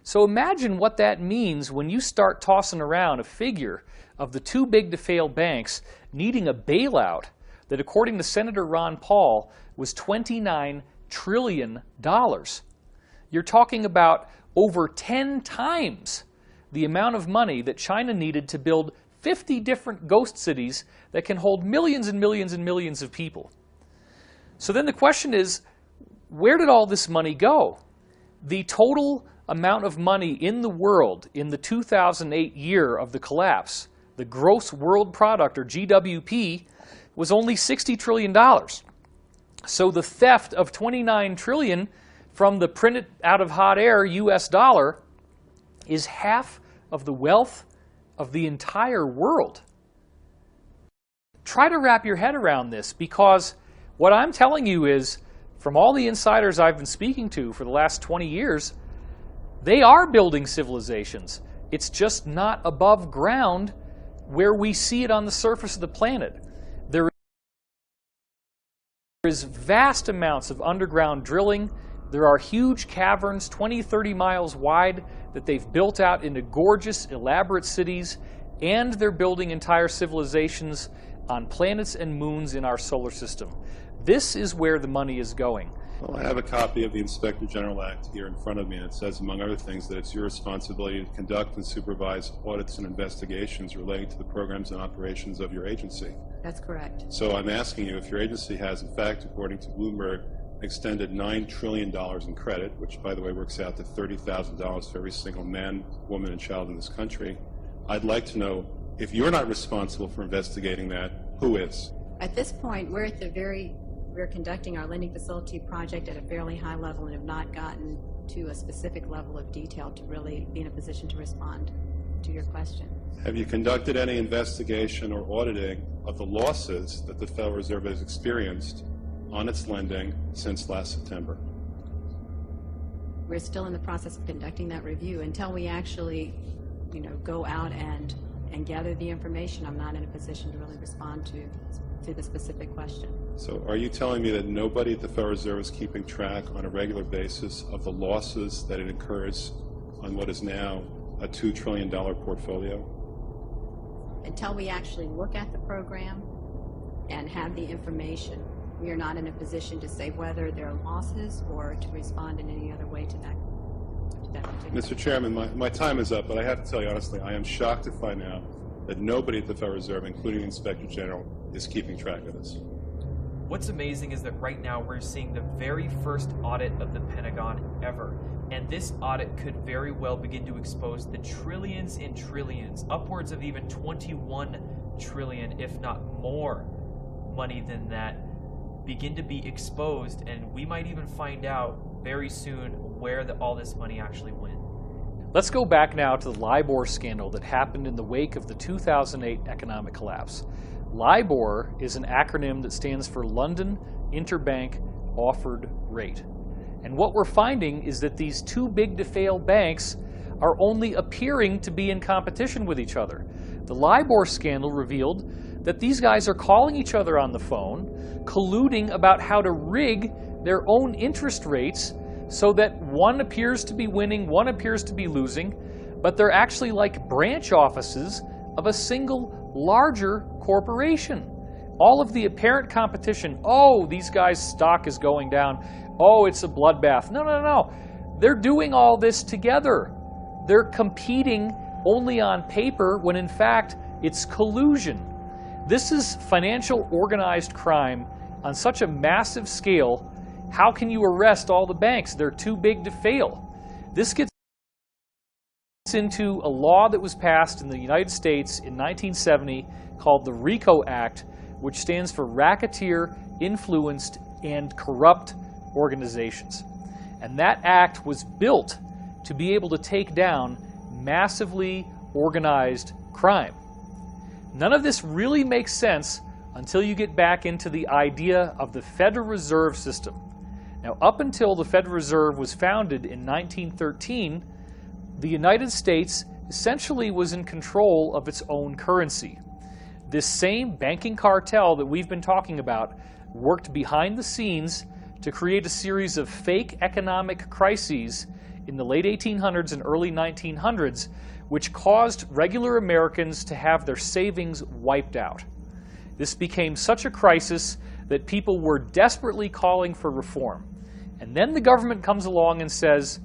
Speaker 4: So imagine what that means when you start tossing around a figure of the too big to fail banks needing a bailout that, according to Senator Ron Paul, was $29 trillion. You're talking about over 10 times the amount of money that China needed to build 50 different ghost cities that can hold millions and millions and millions of people. So then the question is, where did all this money go? The total amount of money in the world in the 2008 year of the collapse, the gross world product, or GWP, was only $60 trillion. So the theft of $29 trillion from the printed out of hot air US dollar is half of the wealth of the entire world. Try to wrap your head around this, because what I'm telling you is, from all the insiders I've been speaking to for the last 20 years, they are building civilizations. It's just not above ground where we see it on the surface of the planet. There is vast amounts of underground drilling. There are huge caverns, 20, 30 miles wide, that they've built out into gorgeous, elaborate cities, and they're building entire civilizations on planets and moons in our solar system. This is where the money is going.
Speaker 16: Well, I have a copy of the Inspector General Act here in front of me, and it says, among other things, that it's your responsibility to conduct and supervise audits and investigations relating to the programs and operations of your agency.
Speaker 17: That's correct.
Speaker 16: So I'm asking you if your agency has, in fact, according to Bloomberg, extended $9 trillion in credit, which, by the way, works out to $30,000 for every single man, woman, and child in this country. I'd like to know, if you're not responsible for investigating that, who is?
Speaker 17: At this point, we're conducting our lending facility project at a fairly high level and have not gotten to a specific level of detail to really be in a position to respond to your question.
Speaker 16: Have you conducted any investigation or auditing of the losses that the Federal Reserve has experienced on its lending since last September?
Speaker 17: We're still in the process of conducting that review. Until we actually, go out and gather the information, I'm not in a position to really respond to the specific question.
Speaker 16: So are you telling me that nobody at the Federal Reserve is keeping track on a regular basis of the losses that it incurs on what is now a $2 trillion portfolio?
Speaker 17: Until we actually look at the program and have the information, we are not in a position to say whether there are losses or to respond in any other way to that particular.
Speaker 16: Mr. Chairman, my time is up, but I have to tell you honestly, I am shocked to find out that nobody at the Federal Reserve, including the Inspector General, is keeping track of this.
Speaker 6: What's amazing is that right now we're seeing the very first audit of the Pentagon ever. And this audit could very well begin to expose the trillions and trillions, upwards of even $21 trillion, if not more money than that, begin to be exposed, and we might even find out very soon where all this money actually went.
Speaker 4: Let's go back now to the LIBOR scandal that happened in the wake of the 2008 economic collapse. LIBOR is an acronym that stands for London Interbank Offered Rate. And what we're finding is that these too big to fail banks are only appearing to be in competition with each other. The LIBOR scandal revealed that these guys are calling each other on the phone, colluding about how to rig their own interest rates so that one appears to be winning, one appears to be losing, but they're actually like branch offices of a single larger corporation. All of the apparent competition, oh, these guys' stock is going down, oh, it's a bloodbath. No, no, no. They're doing all this together. They're competing only on paper when in fact it's collusion. This is financial organized crime on such a massive scale. How can you arrest all the banks? They're too big to fail. This gets into a law that was passed in the United States in 1970 called the RICO Act, which stands for Racketeer, Influenced, and Corrupt Organizations. And that act was built to be able to take down massively organized crime. None of this really makes sense until you get back into the idea of the Federal Reserve System. Now, up until the Federal Reserve was founded in 1913, the United States essentially was in control of its own currency. This same banking cartel that we've been talking about worked behind the scenes to create a series of fake economic crises in the late 1800s and early 1900s, which caused regular Americans to have their savings wiped out. This became such a crisis that people were desperately calling for reform. And then the government comes along and says,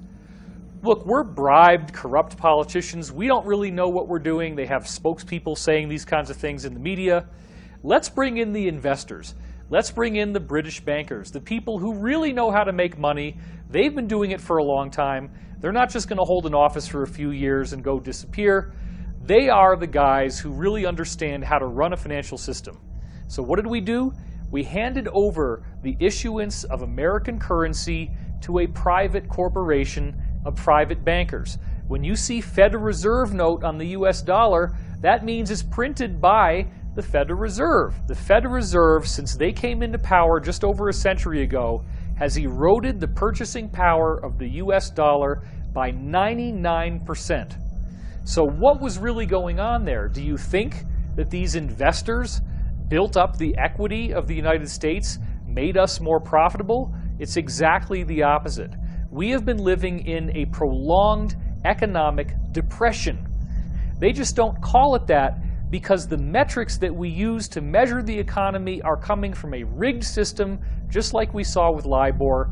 Speaker 4: look, we're bribed, corrupt politicians. We don't really know what we're doing. They have spokespeople saying these kinds of things in the media. Let's bring in the investors. Let's bring in the British bankers, the people who really know how to make money. They've been doing it for a long time. They're not just going to hold an office for a few years and go disappear. They are the guys who really understand how to run a financial system. So what did we do? We handed over the issuance of American currency to a private corporation of private bankers. When you see Federal Reserve note on the US dollar, that means it's printed by the Federal Reserve. The Federal Reserve, since they came into power just over a century ago, has eroded the purchasing power of the US dollar by 99%. So what was really going on there? Do you think that these investors built up the equity of the United States, made us more profitable? It's exactly the opposite. We have been living in a prolonged economic depression. They just don't call it that because the metrics that we use to measure the economy are coming from a rigged system, just like we saw with LIBOR.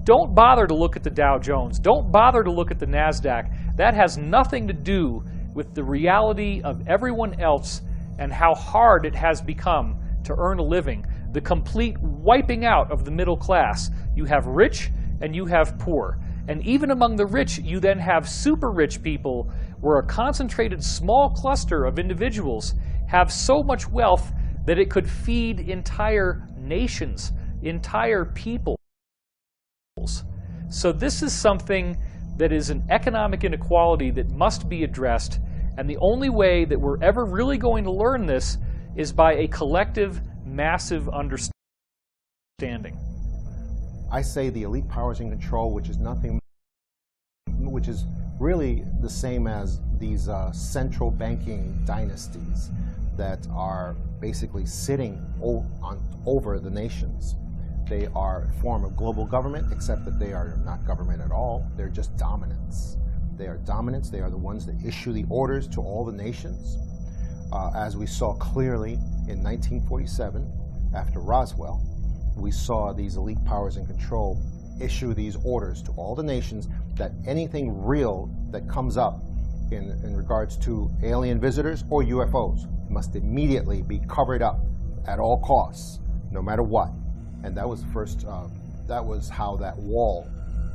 Speaker 4: Don't bother to look at the Dow Jones. Don't bother to look at the NASDAQ. That has nothing to do with the reality of everyone else and how hard it has become to earn a living. The complete wiping out of the middle class. You have rich and you have poor. And even among the rich, you then have super rich people where a concentrated small cluster of individuals have so much wealth that it could feed entire nations, entire peoples. So this is something that is an economic inequality that must be addressed. And the only way that we're ever really going to learn this is by a collective, massive understanding.
Speaker 18: I say the elite powers in control, which is really the same as these central banking dynasties that are basically sitting over the nations. They are a form of global government, except that they are not government at all. They're just dominants. They are dominants. They are the ones that issue the orders to all the nations. As we saw clearly in 1947, after Roswell, we saw these elite powers in control issue these orders to all the nations that anything real that comes up in regards to alien visitors or UFOs must immediately be covered up at all costs, no matter what. And that was first. That was how that wall,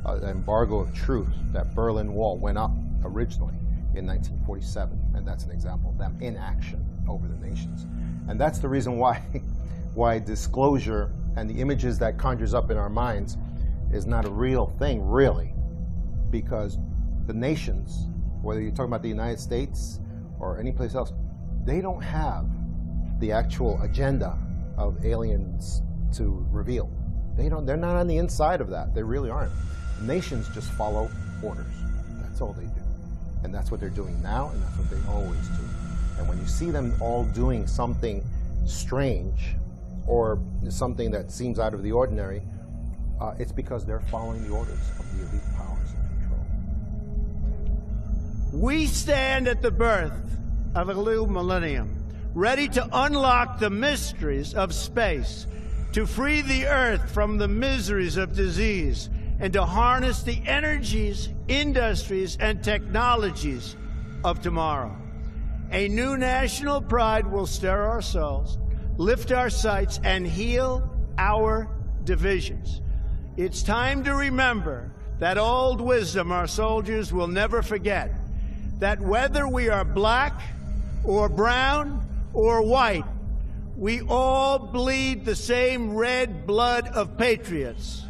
Speaker 18: the embargo of truth, that Berlin Wall, went up originally. in 1947, and that's an example of them in action over the nations. And that's the reason why disclosure and the images that conjures up in our minds is not a real thing, really, because the nations, whether you're talking about the United States or any place else, they don't have the actual agenda of aliens to reveal. They're not on the inside of that. They really aren't. Nations just follow orders. That's all they do. And that's what they're doing now, and that's what they always do. And when you see them all doing something strange or something that seems out of the ordinary, it's because they're following the orders of the elite powers in control.
Speaker 19: We stand at the birth of a new millennium, ready to unlock the mysteries of space, to free the Earth from the miseries of disease, and to harness the energies, industries, and technologies of tomorrow. A new national pride will stir our souls, lift our sights, and heal our divisions. It's time to remember that old wisdom our soldiers will never forget, that whether we are black or brown or white, we all bleed the same red blood of patriots.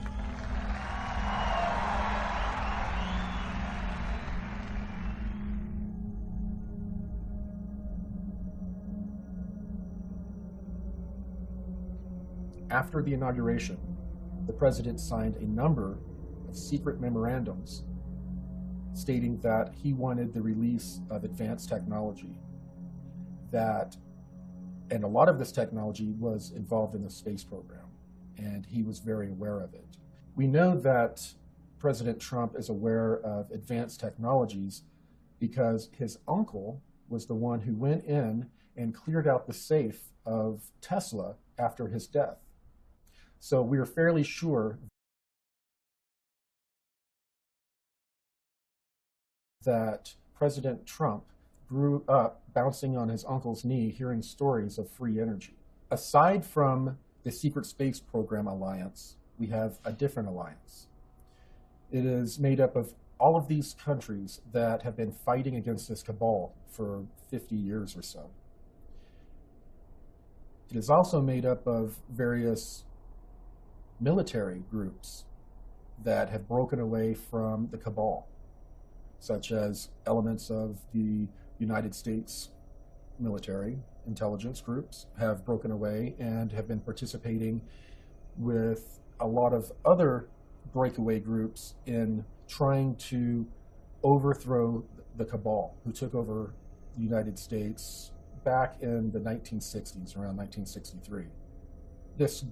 Speaker 5: After the inauguration, the president signed a number of secret memorandums stating that he wanted the release of advanced technology, and a lot of this technology was involved in the space program, and he was very aware of it. We know that President Trump is aware of advanced technologies because his uncle was the one who went in and cleared out the safe of Tesla after his death. So we are fairly sure that President Trump grew up bouncing on his uncle's knee, hearing stories of free energy. Aside from the Secret Space Program Alliance, we have a different alliance. It is made up of all of these countries that have been fighting against this cabal for 50 years or so. It is also made up of various military groups that have broken away from the cabal, such as elements of the United States military intelligence groups have broken away and have been participating with a lot of other breakaway groups in trying to overthrow the cabal who took over the United States back in the 1960s, around 1963. This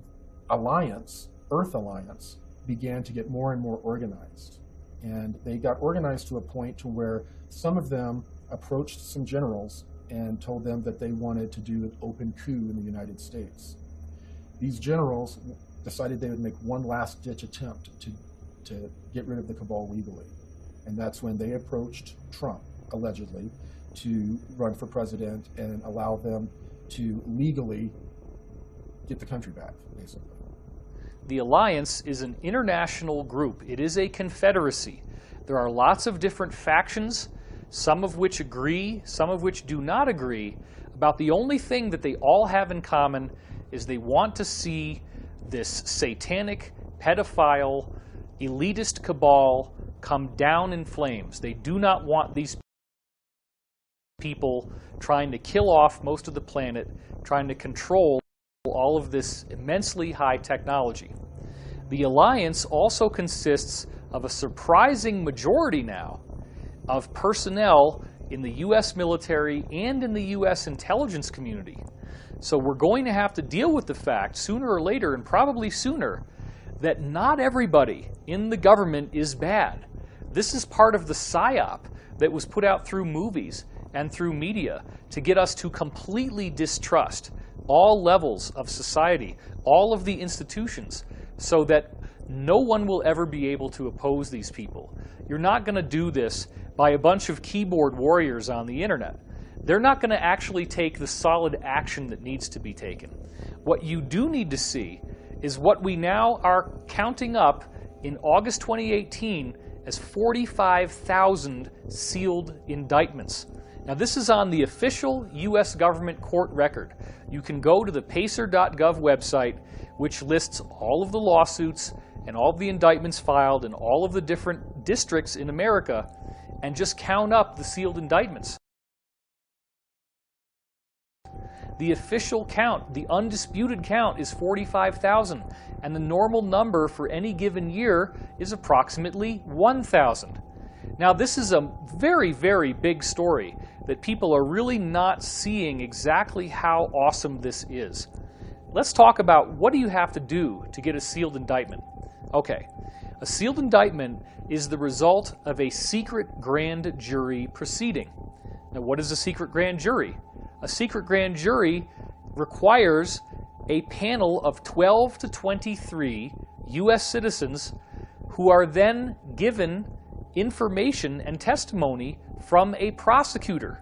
Speaker 5: alliance, Earth Alliance, began to get more and more organized. And they got organized to a point to where some of them approached some generals and told them that they wanted to do an open coup in the United States. These generals decided they would make one last-ditch attempt to get rid of the cabal legally. And that's when they approached Trump, allegedly, to run for president and allow them to legally get the country back, basically.
Speaker 4: The alliance is an international group. It is a confederacy. There are lots of different factions, some of which agree, some of which do not agree, about the only thing that they all have in common is they want to see this satanic, pedophile, elitist cabal come down in flames. They do not want these people trying to kill off most of the planet, trying to control all of this immensely high technology. The alliance also consists of a surprising majority now of personnel in the U.S. military and in the U.S. intelligence community. So we're going to have to deal with the fact sooner or later, and probably sooner, that not everybody in the government is bad. This is part of the psyop that was put out through movies and through media to get us to completely distrust all levels of society, all of the institutions, so that no one will ever be able to oppose these people. You're not going to do this by a bunch of keyboard warriors on the internet. They're not going to actually take the solid action that needs to be taken. What you do need to see is what we now are counting up in August 2018 as 45,000 sealed indictments. Now, this is on the official U.S. government court record. You can go to the pacer.gov website, which lists all of the lawsuits and all of the indictments filed in all of the different districts in America, and just count up the sealed indictments. The official count, the undisputed count, is 45,000, and the normal number for any given year is approximately 1,000. Now, this is a very, very big story that people are really not seeing exactly how awesome this is. Let's talk about what do you have to do to get a sealed indictment. Okay, a sealed indictment is the result of a secret grand jury proceeding. Now, what is a secret grand jury? A secret grand jury requires a panel of 12 to 23 U.S. citizens who are then given information and testimony from a prosecutor.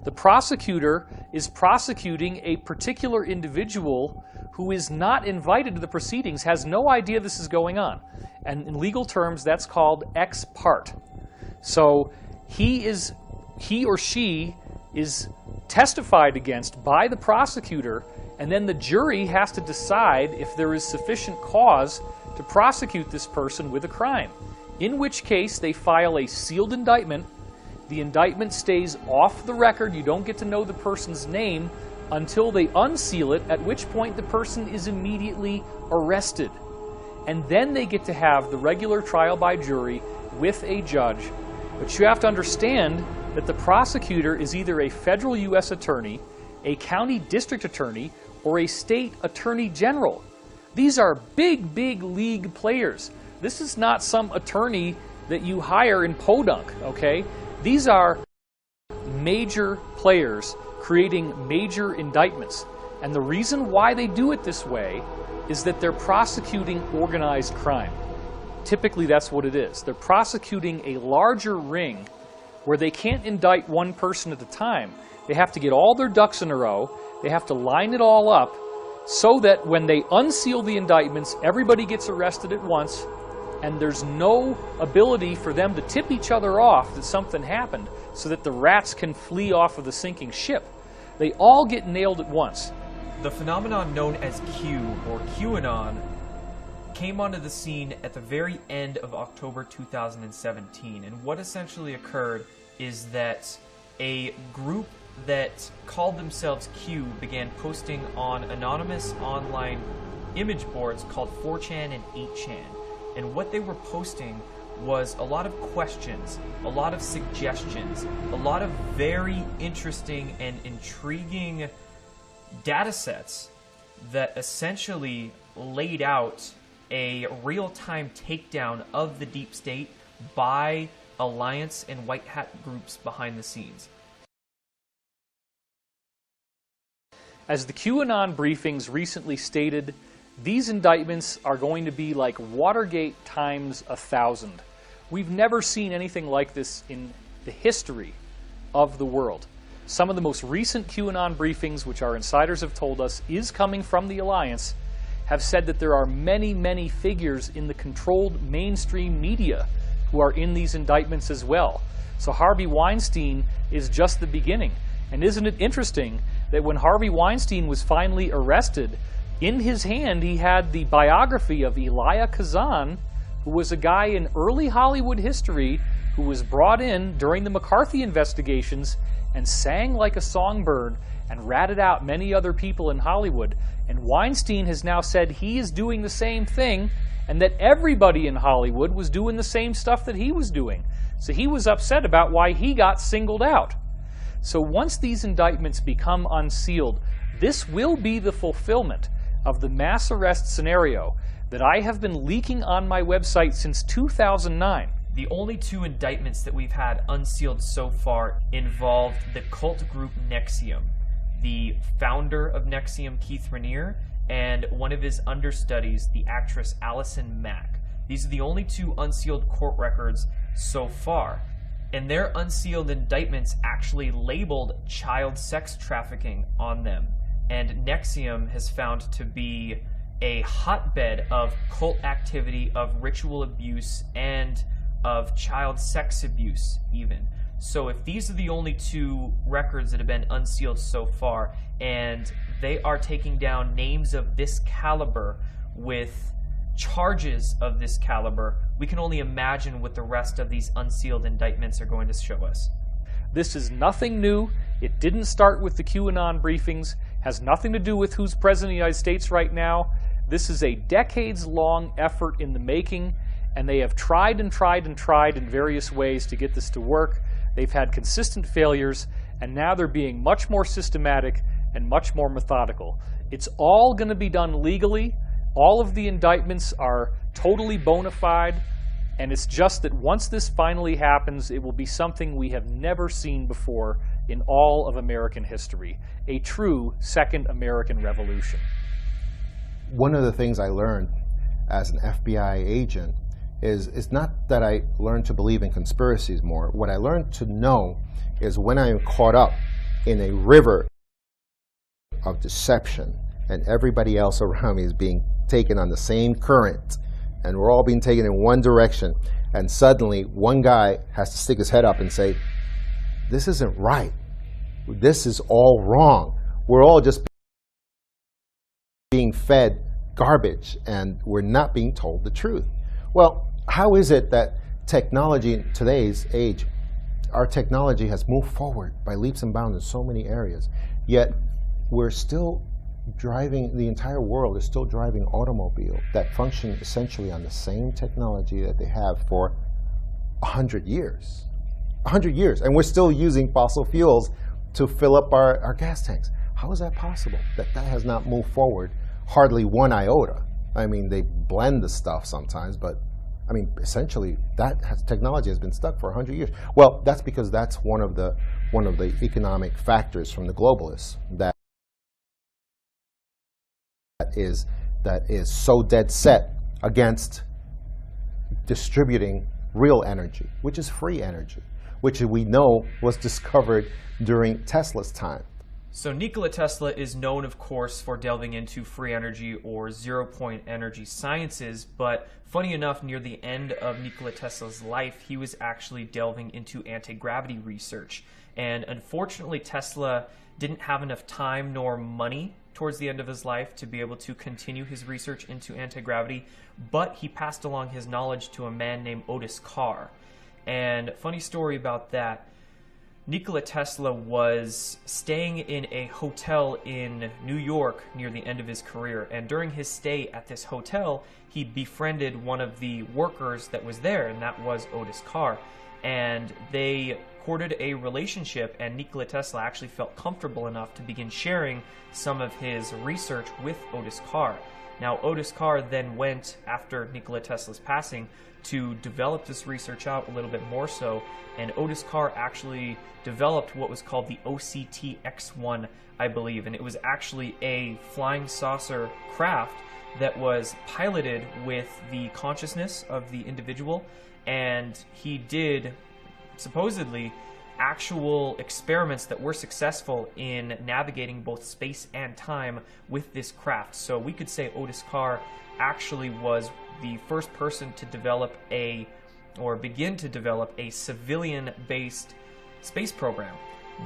Speaker 4: The prosecutor is prosecuting a particular individual who is not invited to the proceedings, has no idea this is going on. And in legal terms, that's called ex parte. So he or she is testified against by the prosecutor, and then the jury has to decide if there is sufficient cause to prosecute this person with a crime, in which case they file a sealed indictment. The indictment stays off the record. You don't get to know the person's name until they unseal it, at which point the person is immediately arrested. And then they get to have the regular trial by jury with a judge. But you have to understand that the prosecutor is either a federal U.S. attorney, a county district attorney, or a state attorney general. These are big, big league players. This is not some attorney that you hire in Podunk, okay? These are major players creating major indictments. And the reason why they do it this way is that they're prosecuting organized crime. Typically, that's what it is. They're prosecuting a larger ring where they can't indict one person at a time. They have to get all their ducks in a row. They have to line it all up so that when they unseal the indictments, everybody gets arrested at once, and there's no ability for them to tip each other off that something happened so that the rats can flee off of the sinking ship. They all get nailed at once.
Speaker 6: The phenomenon known as Q, or QAnon, came onto the scene at the very end of October 2017, and what essentially occurred is that a group that called themselves Q began posting on anonymous online image boards called 4chan and 8chan, and what they were posting was a lot of questions, a lot of suggestions, a lot of very interesting and intriguing data sets that essentially laid out a real-time takedown of the deep state by alliance and white hat groups behind the scenes.
Speaker 4: As the QAnon briefings recently stated, these indictments are going to be like Watergate times 1,000. We've never seen anything like this in the history of the world. Some of the most recent QAnon briefings, which our insiders have told us is coming from the Alliance, have said that there are many, many figures in the controlled mainstream media who are in these indictments as well. So Harvey Weinstein is just the beginning. And isn't it interesting that when Harvey Weinstein was finally arrested, in his hand he had the biography of Elia Kazan, who was a guy in early Hollywood history who was brought in during the McCarthy investigations and sang like a songbird and ratted out many other people in Hollywood. And Weinstein has now said he is doing the same thing, and that everybody in Hollywood was doing the same stuff that he was doing. So he was upset about why he got singled out. So once these indictments become unsealed, this will be the fulfillment of the mass arrest scenario that I have been leaking on my website since 2009.
Speaker 6: The only two indictments that we've had unsealed so far involved the cult group NXIVM, the founder of NXIVM, Keith Raniere, and one of his understudies, the actress Allison Mack. These are the only two unsealed court records so far. And their unsealed indictments actually labeled child sex trafficking on them. And NXIVM has found to be a hotbed of cult activity, of ritual abuse, and of child sex abuse even. So if these are the only 2 records that have been unsealed so far, and they are taking down names of this caliber with charges of this caliber, we can only imagine what the rest of these unsealed indictments are going to show us.
Speaker 4: This is nothing new. It didn't start with the QAnon briefings, has nothing to do with who's president of the United States right now. This is a decades-long effort in the making, and they have tried and tried and tried in various ways to get this to work. They've had consistent failures, and now they're being much more systematic and much more methodical. It's all going to be done legally. All of the indictments are totally bona fide, and it's just that once this finally happens, it will be something we have never seen before in all of American history, a true second American Revolution.
Speaker 18: One of the things I learned as an FBI agent is not that I learned to believe in conspiracies more. What I learned to know is when I am caught up in a river of deception and everybody else around me is being taken on the same current and we're all being taken in one direction, and suddenly one guy has to stick his head up and say, this isn't right. This is all wrong. We're all just being fed garbage and we're not being told the truth. Well, how is it that technology in today's age, our technology has moved forward by leaps and bounds in so many areas, yet we're still driving, the entire world is still driving automobiles that function essentially on the same technology that they have for 100 years. 100 years, and we're still using fossil fuels to fill up our gas tanks. How is that possible? That has not moved forward hardly one iota. I mean, they blend the stuff sometimes, but I mean, essentially, technology has been stuck for 100 years. Well, that's because that's one of the economic factors from the globalists that is so dead set against distributing real energy, which is free energy, which we know was discovered during Tesla's time.
Speaker 6: So Nikola Tesla is known, of course, for delving into free energy or zero-point energy sciences, but funny enough, near the end of Nikola Tesla's life, he was actually delving into anti-gravity research. And unfortunately, Tesla didn't have enough time nor money towards the end of his life to be able to continue his research into anti-gravity, but he passed along his knowledge to a man named Otis Carr. And funny story about that, Nikola Tesla was staying in a hotel in New York near the end of his career, and during his stay at this hotel, he befriended one of the workers that was there, and that was Otis Carr. And they courted a relationship, and Nikola Tesla actually felt comfortable enough to begin sharing some of his research with Otis Carr. Now, Otis Carr then went, after Nikola Tesla's passing, to develop this research out a little bit more so, and Otis Carr actually developed what was called the OCT-X1, I believe, and it was actually a flying saucer craft that was piloted with the consciousness of the individual, and he did, supposedly, actual experiments that were successful in navigating both space and time with this craft. So we could say Otis Carr actually was the first person to develop begin to develop a civilian-based space program.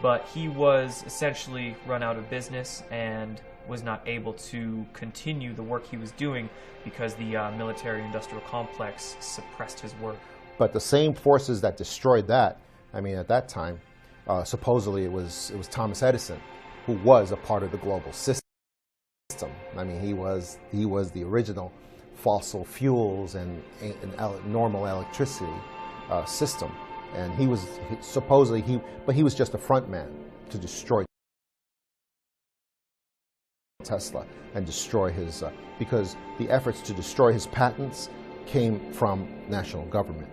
Speaker 6: But he was essentially run out of business and was not able to continue the work he was doing because the military-industrial complex suppressed his work.
Speaker 18: But the same forces that destroyed that, I mean, at that time, supposedly it was Thomas Edison, who was a part of the global system. I mean, he was the original fossil fuels and normal electricity system, and he was but he was just a front man to destroy Tesla and destroy his because the efforts to destroy his patents came from national government,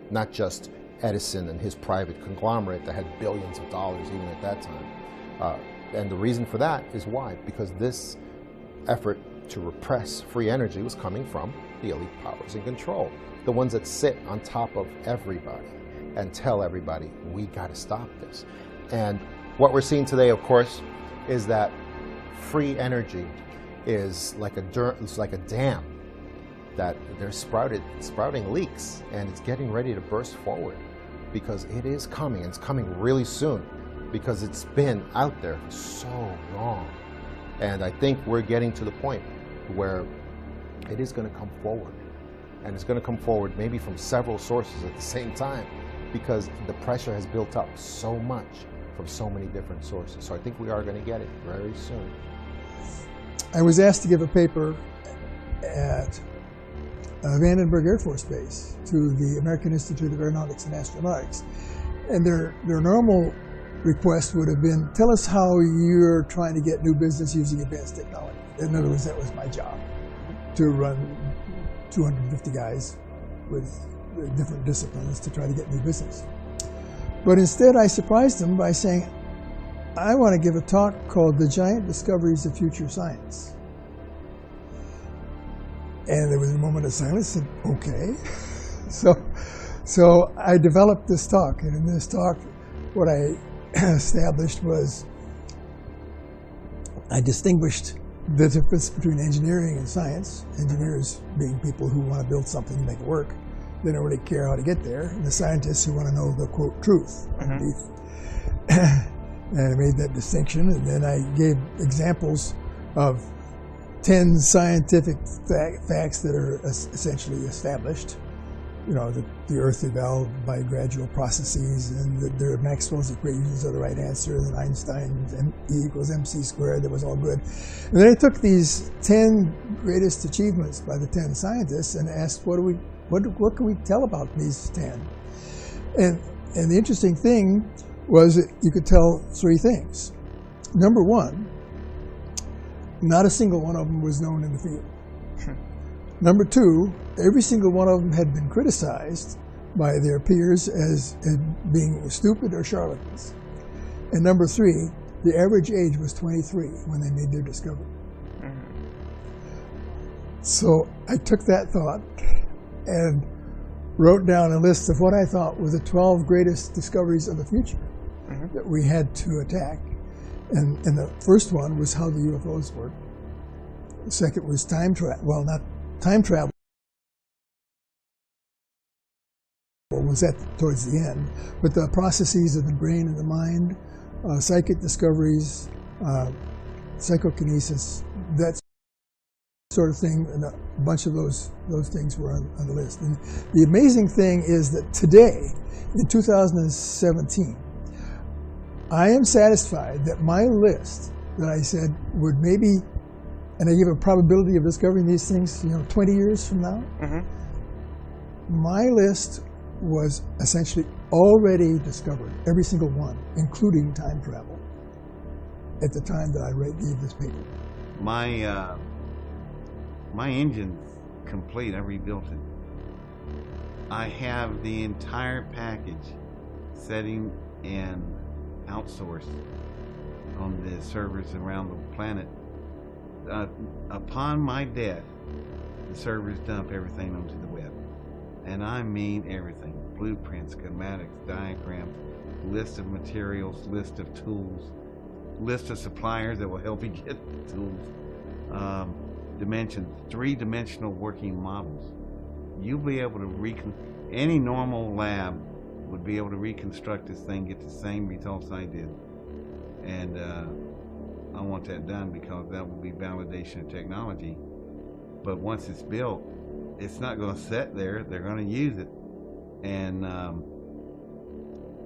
Speaker 18: not just Edison and his private conglomerate that had billions of dollars even at that time. And the reason for that is why? Because this effort to repress free energy was coming from the elite powers in control, the ones that sit on top of everybody and tell everybody, we got to stop this. And what we're seeing today, of course, is that free energy is like a dam that they're sprouting leaks, and it's getting ready to burst forward because it is coming. It's coming really soon because it's been out there for so long. And I think we're getting to the point where it is going to come forward. And it's going to come forward maybe from several sources at the same time because the pressure has built up so much from so many different sources. So I think we are going to get it very soon.
Speaker 1: I was asked to give a paper at Vandenberg Air Force Base to the American Institute of Aeronautics and Astronautics. And their normal request would have been, tell us how you're trying to get new business using advanced technology. In other words, that was my job, to run 250 guys with different disciplines to try to get new business. But instead, I surprised them by saying, I want to give a talk called The Giant Discoveries of Future Science. And there was a moment of silence, and okay. So I developed this talk, and in this talk, what I established was I distinguished the difference between engineering and science. Engineers being people who want to build something and make it work. They don't really care how to get there. And the scientists who want to know the, quote, truth underneath. And I made that distinction, and then I gave examples of 10 scientific facts that are essentially established. You know, that the Earth evolved by gradual processes, and that there are Maxwell's equations are the right answer, and Einstein's E equals mc squared, that was all good. And then I took these 10 greatest achievements by the 10 scientists and asked, what can we tell about these 10? And the interesting thing was that you could tell 3 things. Number one, not a single one of them was known in the field. Number two, every single one of them had been criticized by their peers as being stupid or charlatans. And number three, the average age was 23 when they made their discovery. So I took that thought and wrote down a list of what I thought were the 12 greatest discoveries of the future that we had to attack. And the first one was how the UFOs work. The second was time travel. Well, not time travel was that towards the end, but the processes of the brain and the mind, psychic discoveries, psychokinesis, that sort of thing, and a bunch of those things were on the list. And the amazing thing is that today, in 2017, I am satisfied that my list that I said would maybe, and I give a probability of discovering these things, 20 years from now, my list was essentially already discovered, every single one, including time travel, at the time that I gave this paper.
Speaker 3: My engine's complete. I rebuilt it. I have the entire package setting and outsourced on the servers around the planet. Upon my death, the servers dump everything onto the web. And I mean everything. Blueprints, schematics, diagrams, list of materials, list of tools, list of suppliers that will help you get the tools, dimensions, 3-dimensional working models. You'll be able to any normal lab would be able to reconstruct this thing, get the same results I did. And I want that done because that will be validation of technology. But once it's built, it's not going to sit there. They're going to use it. And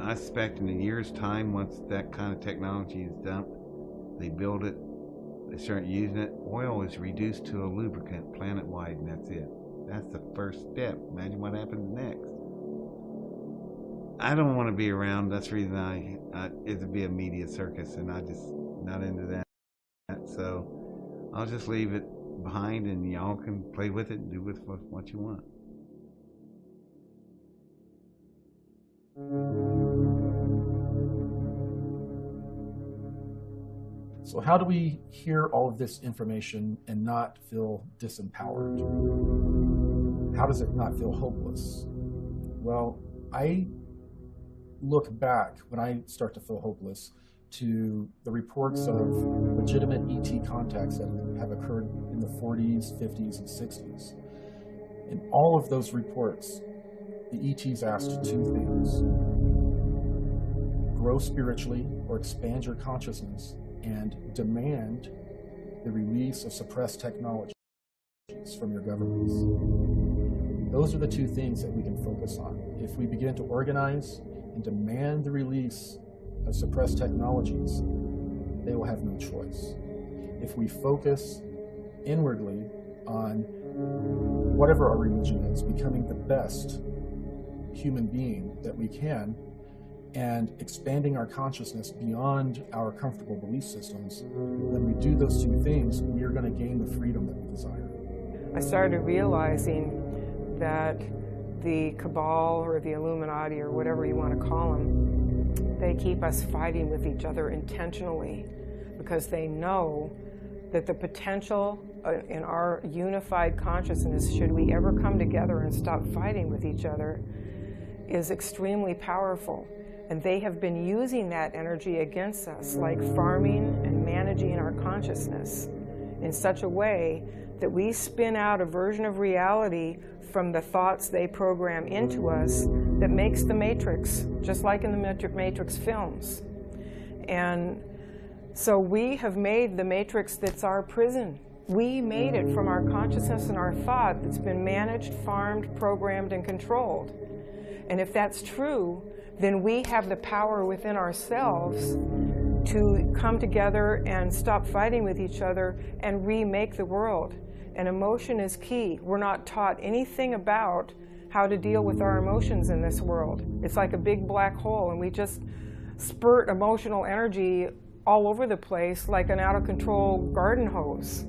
Speaker 3: I expect in a year's time, once that kind of technology is dumped, they build it, they start using it, oil is reduced to a lubricant planet-wide, and that's it. That's the first step. Imagine what happens next. I don't want to be around. That's the reason it'd be a media circus, and I just not into that. So I'll just leave it behind, and y'all can play with it and do with what you want.
Speaker 5: So how do we hear all of this information and not feel disempowered? How does it not feel hopeless? Well, I look back when I start to feel hopeless to the reports of legitimate ET contacts that have occurred in the 40s, 50s, and 60s. In all of those reports, the ETs asked two things: grow spiritually or expand your consciousness, and demand the release of suppressed technologies from your governments. Those are the two things that we can focus on. If we begin to organize and demand the release of suppressed technologies, they will have no choice. If we focus inwardly on whatever our religion is, becoming the best human being that we can, and expanding our consciousness beyond our comfortable belief systems, when we do those two things, we are going to gain the freedom that we desire.
Speaker 12: I started realizing that the cabal or the Illuminati or whatever you want to call them, they keep us fighting with each other intentionally because they know that the potential in our unified consciousness, should we ever come together and stop fighting with each other, is extremely powerful. And they have been using that energy against us, like farming and managing our consciousness in such a way that we spin out a version of reality from the thoughts they program into us that makes the Matrix, just like in the Matrix films. And so we have made the Matrix that's our prison. We made it from our consciousness and our thought that's been managed, farmed, programmed, and controlled. And if that's true, then we have the power within ourselves to come together and stop fighting with each other and remake the world. And emotion is key. We're not taught anything about how to deal with our emotions in this world. It's like a big black hole, and we just spurt emotional energy all over the place like an out-of-control garden hose.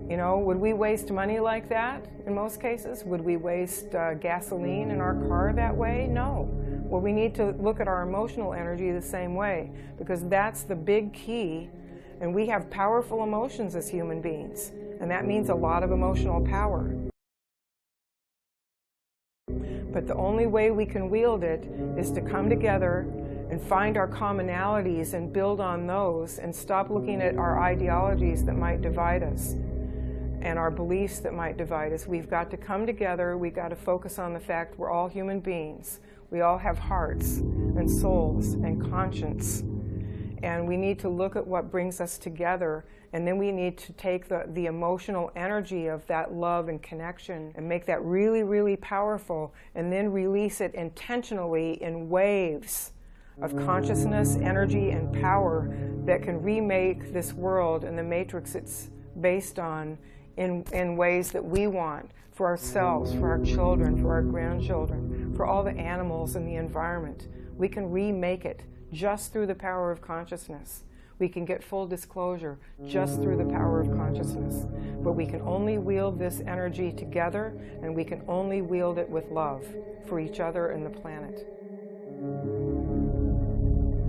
Speaker 12: You know, would we waste money like that in most cases? Would we waste gasoline in our car that way? No. Well, we need to look at our emotional energy the same way, because that's the big key. And we have powerful emotions as human beings, and that means a lot of emotional power. But the only way we can wield it is to come together and find our commonalities and build on those, and stop looking at our ideologies that might divide us and our beliefs that might divide us. We've got to come together. We've got to focus on the fact we're all human beings. We all have hearts and souls and conscience. And we need to look at what brings us together, and then we need to take the emotional energy of that love and connection and make that really, really powerful, and then release it intentionally in waves of consciousness, energy, and power that can remake this world and the matrix it's based on in ways that we want for ourselves, for our children, for our grandchildren, for all the animals in the environment. We can remake it just through the power of consciousness. We can get full disclosure just through the power of consciousness. But we can only wield this energy together, and we can only wield it with love for each other and the planet.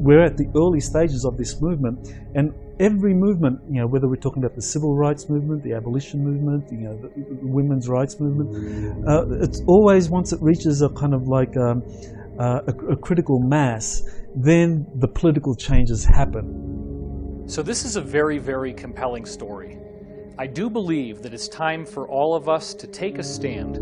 Speaker 2: We're at the early stages of this movement, and every movement, you know, whether we're talking about the civil rights movement, the abolition movement, you know, the women's rights movement, it's always, once it reaches a kind of like a critical mass, then the political changes happen.
Speaker 4: So this is a very, very compelling story. I do believe that it's time for all of us to take a stand.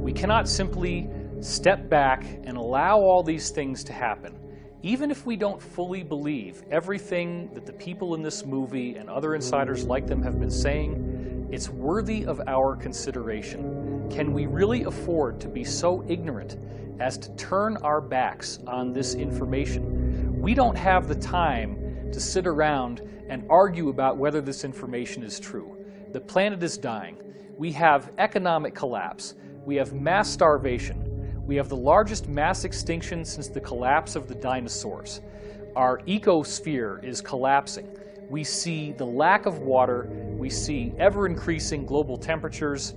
Speaker 4: We cannot simply step back and allow all these things to happen. Even if we don't fully believe everything that the people in this movie and other insiders like them have been saying, it's worthy of our consideration. Can we really afford to be so ignorant as to turn our backs on this information? We don't have the time to sit around and argue about whether this information is true. The planet is dying. We have economic collapse. We have mass starvation. We have the largest mass extinction since the collapse of the dinosaurs. Our ecosphere is collapsing. We see the lack of water. We see ever-increasing global temperatures,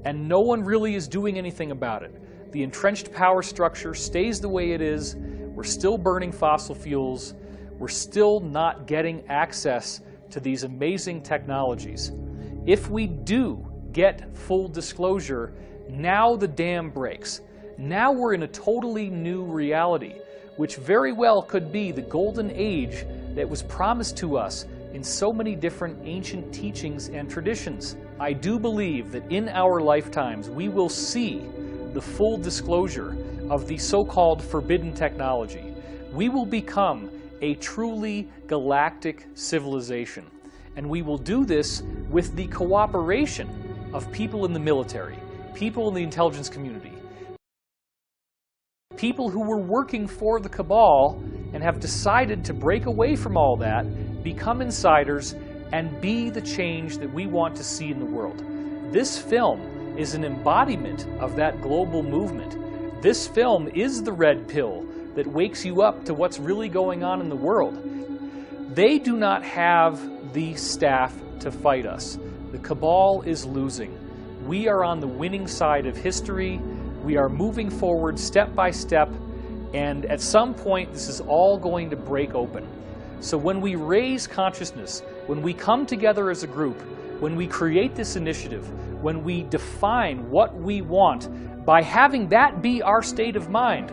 Speaker 4: and no one really is doing anything about it. The entrenched power structure stays the way it is. We're still burning fossil fuels. We're still not getting access to these amazing technologies. If we do get full disclosure, now the dam breaks. Now we're in a totally new reality, which very well could be the golden age that was promised to us in so many different ancient teachings and traditions. I do believe that in our lifetimes we will see the full disclosure of the so-called forbidden technology. We will become a truly galactic civilization, and we will do this with the cooperation of people in the military, people in the intelligence community, people who were working for the cabal and have decided to break away from all that, become insiders, and be the change that we want to see in the world. This film is an embodiment of that global movement. This film is the red pill that wakes you up to what's really going on in the world. They do not have the staff to fight us. The cabal is losing. We are on the winning side of history. We are moving forward step by step, and at some point this is all going to break open. So when we raise consciousness, when we come together as a group, when we create this initiative, when we define what we want, by having that be our state of mind,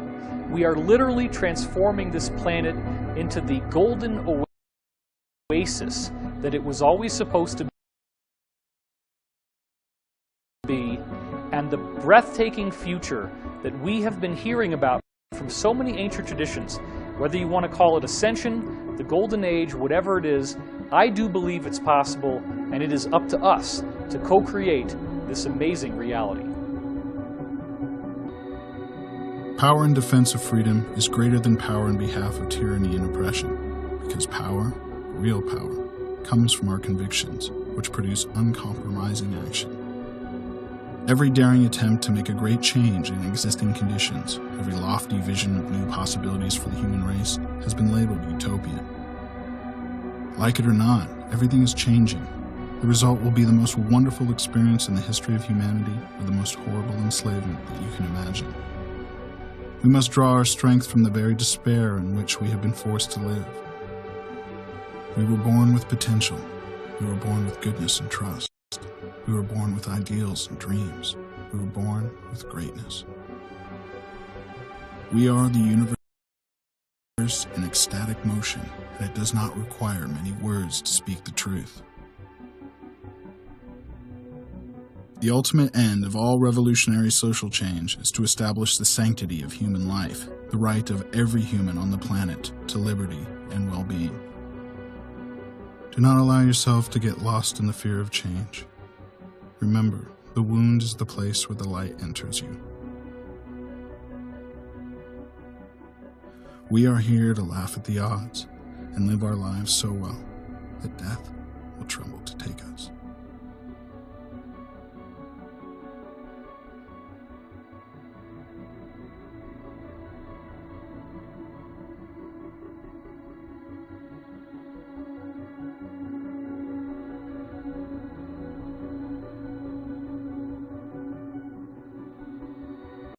Speaker 4: we are literally transforming this planet into the golden oasis that it was always supposed to be, and the breathtaking future that we have been hearing about from so many ancient traditions. Whether you want to call it ascension, the golden age, whatever it is, I do believe it's possible, and it is up to us to co-create this amazing reality.
Speaker 20: Power in defense of freedom is greater than power in behalf of tyranny and oppression, because power, real power, comes from our convictions, which produce uncompromising action. Every daring attempt to make a great change in existing conditions, every lofty vision of new possibilities for the human race, has been labeled utopian. Like it or not, everything is changing. The result will be the most wonderful experience in the history of humanity, or the most horrible enslavement that you can imagine. We must draw our strength from the very despair in which we have been forced to live. We were born with potential. We were born with goodness and trust. We were born with ideals and dreams. We were born with greatness. We are the universe in ecstatic motion, and it does not require many words to speak the truth. The ultimate end of all revolutionary social change is to establish the sanctity of human life, the right of every human on the planet to liberty and well-being. Do not allow yourself to get lost in the fear of change. Remember, the wound is the place where the light enters you. We are here to laugh at the odds and live our lives so well that death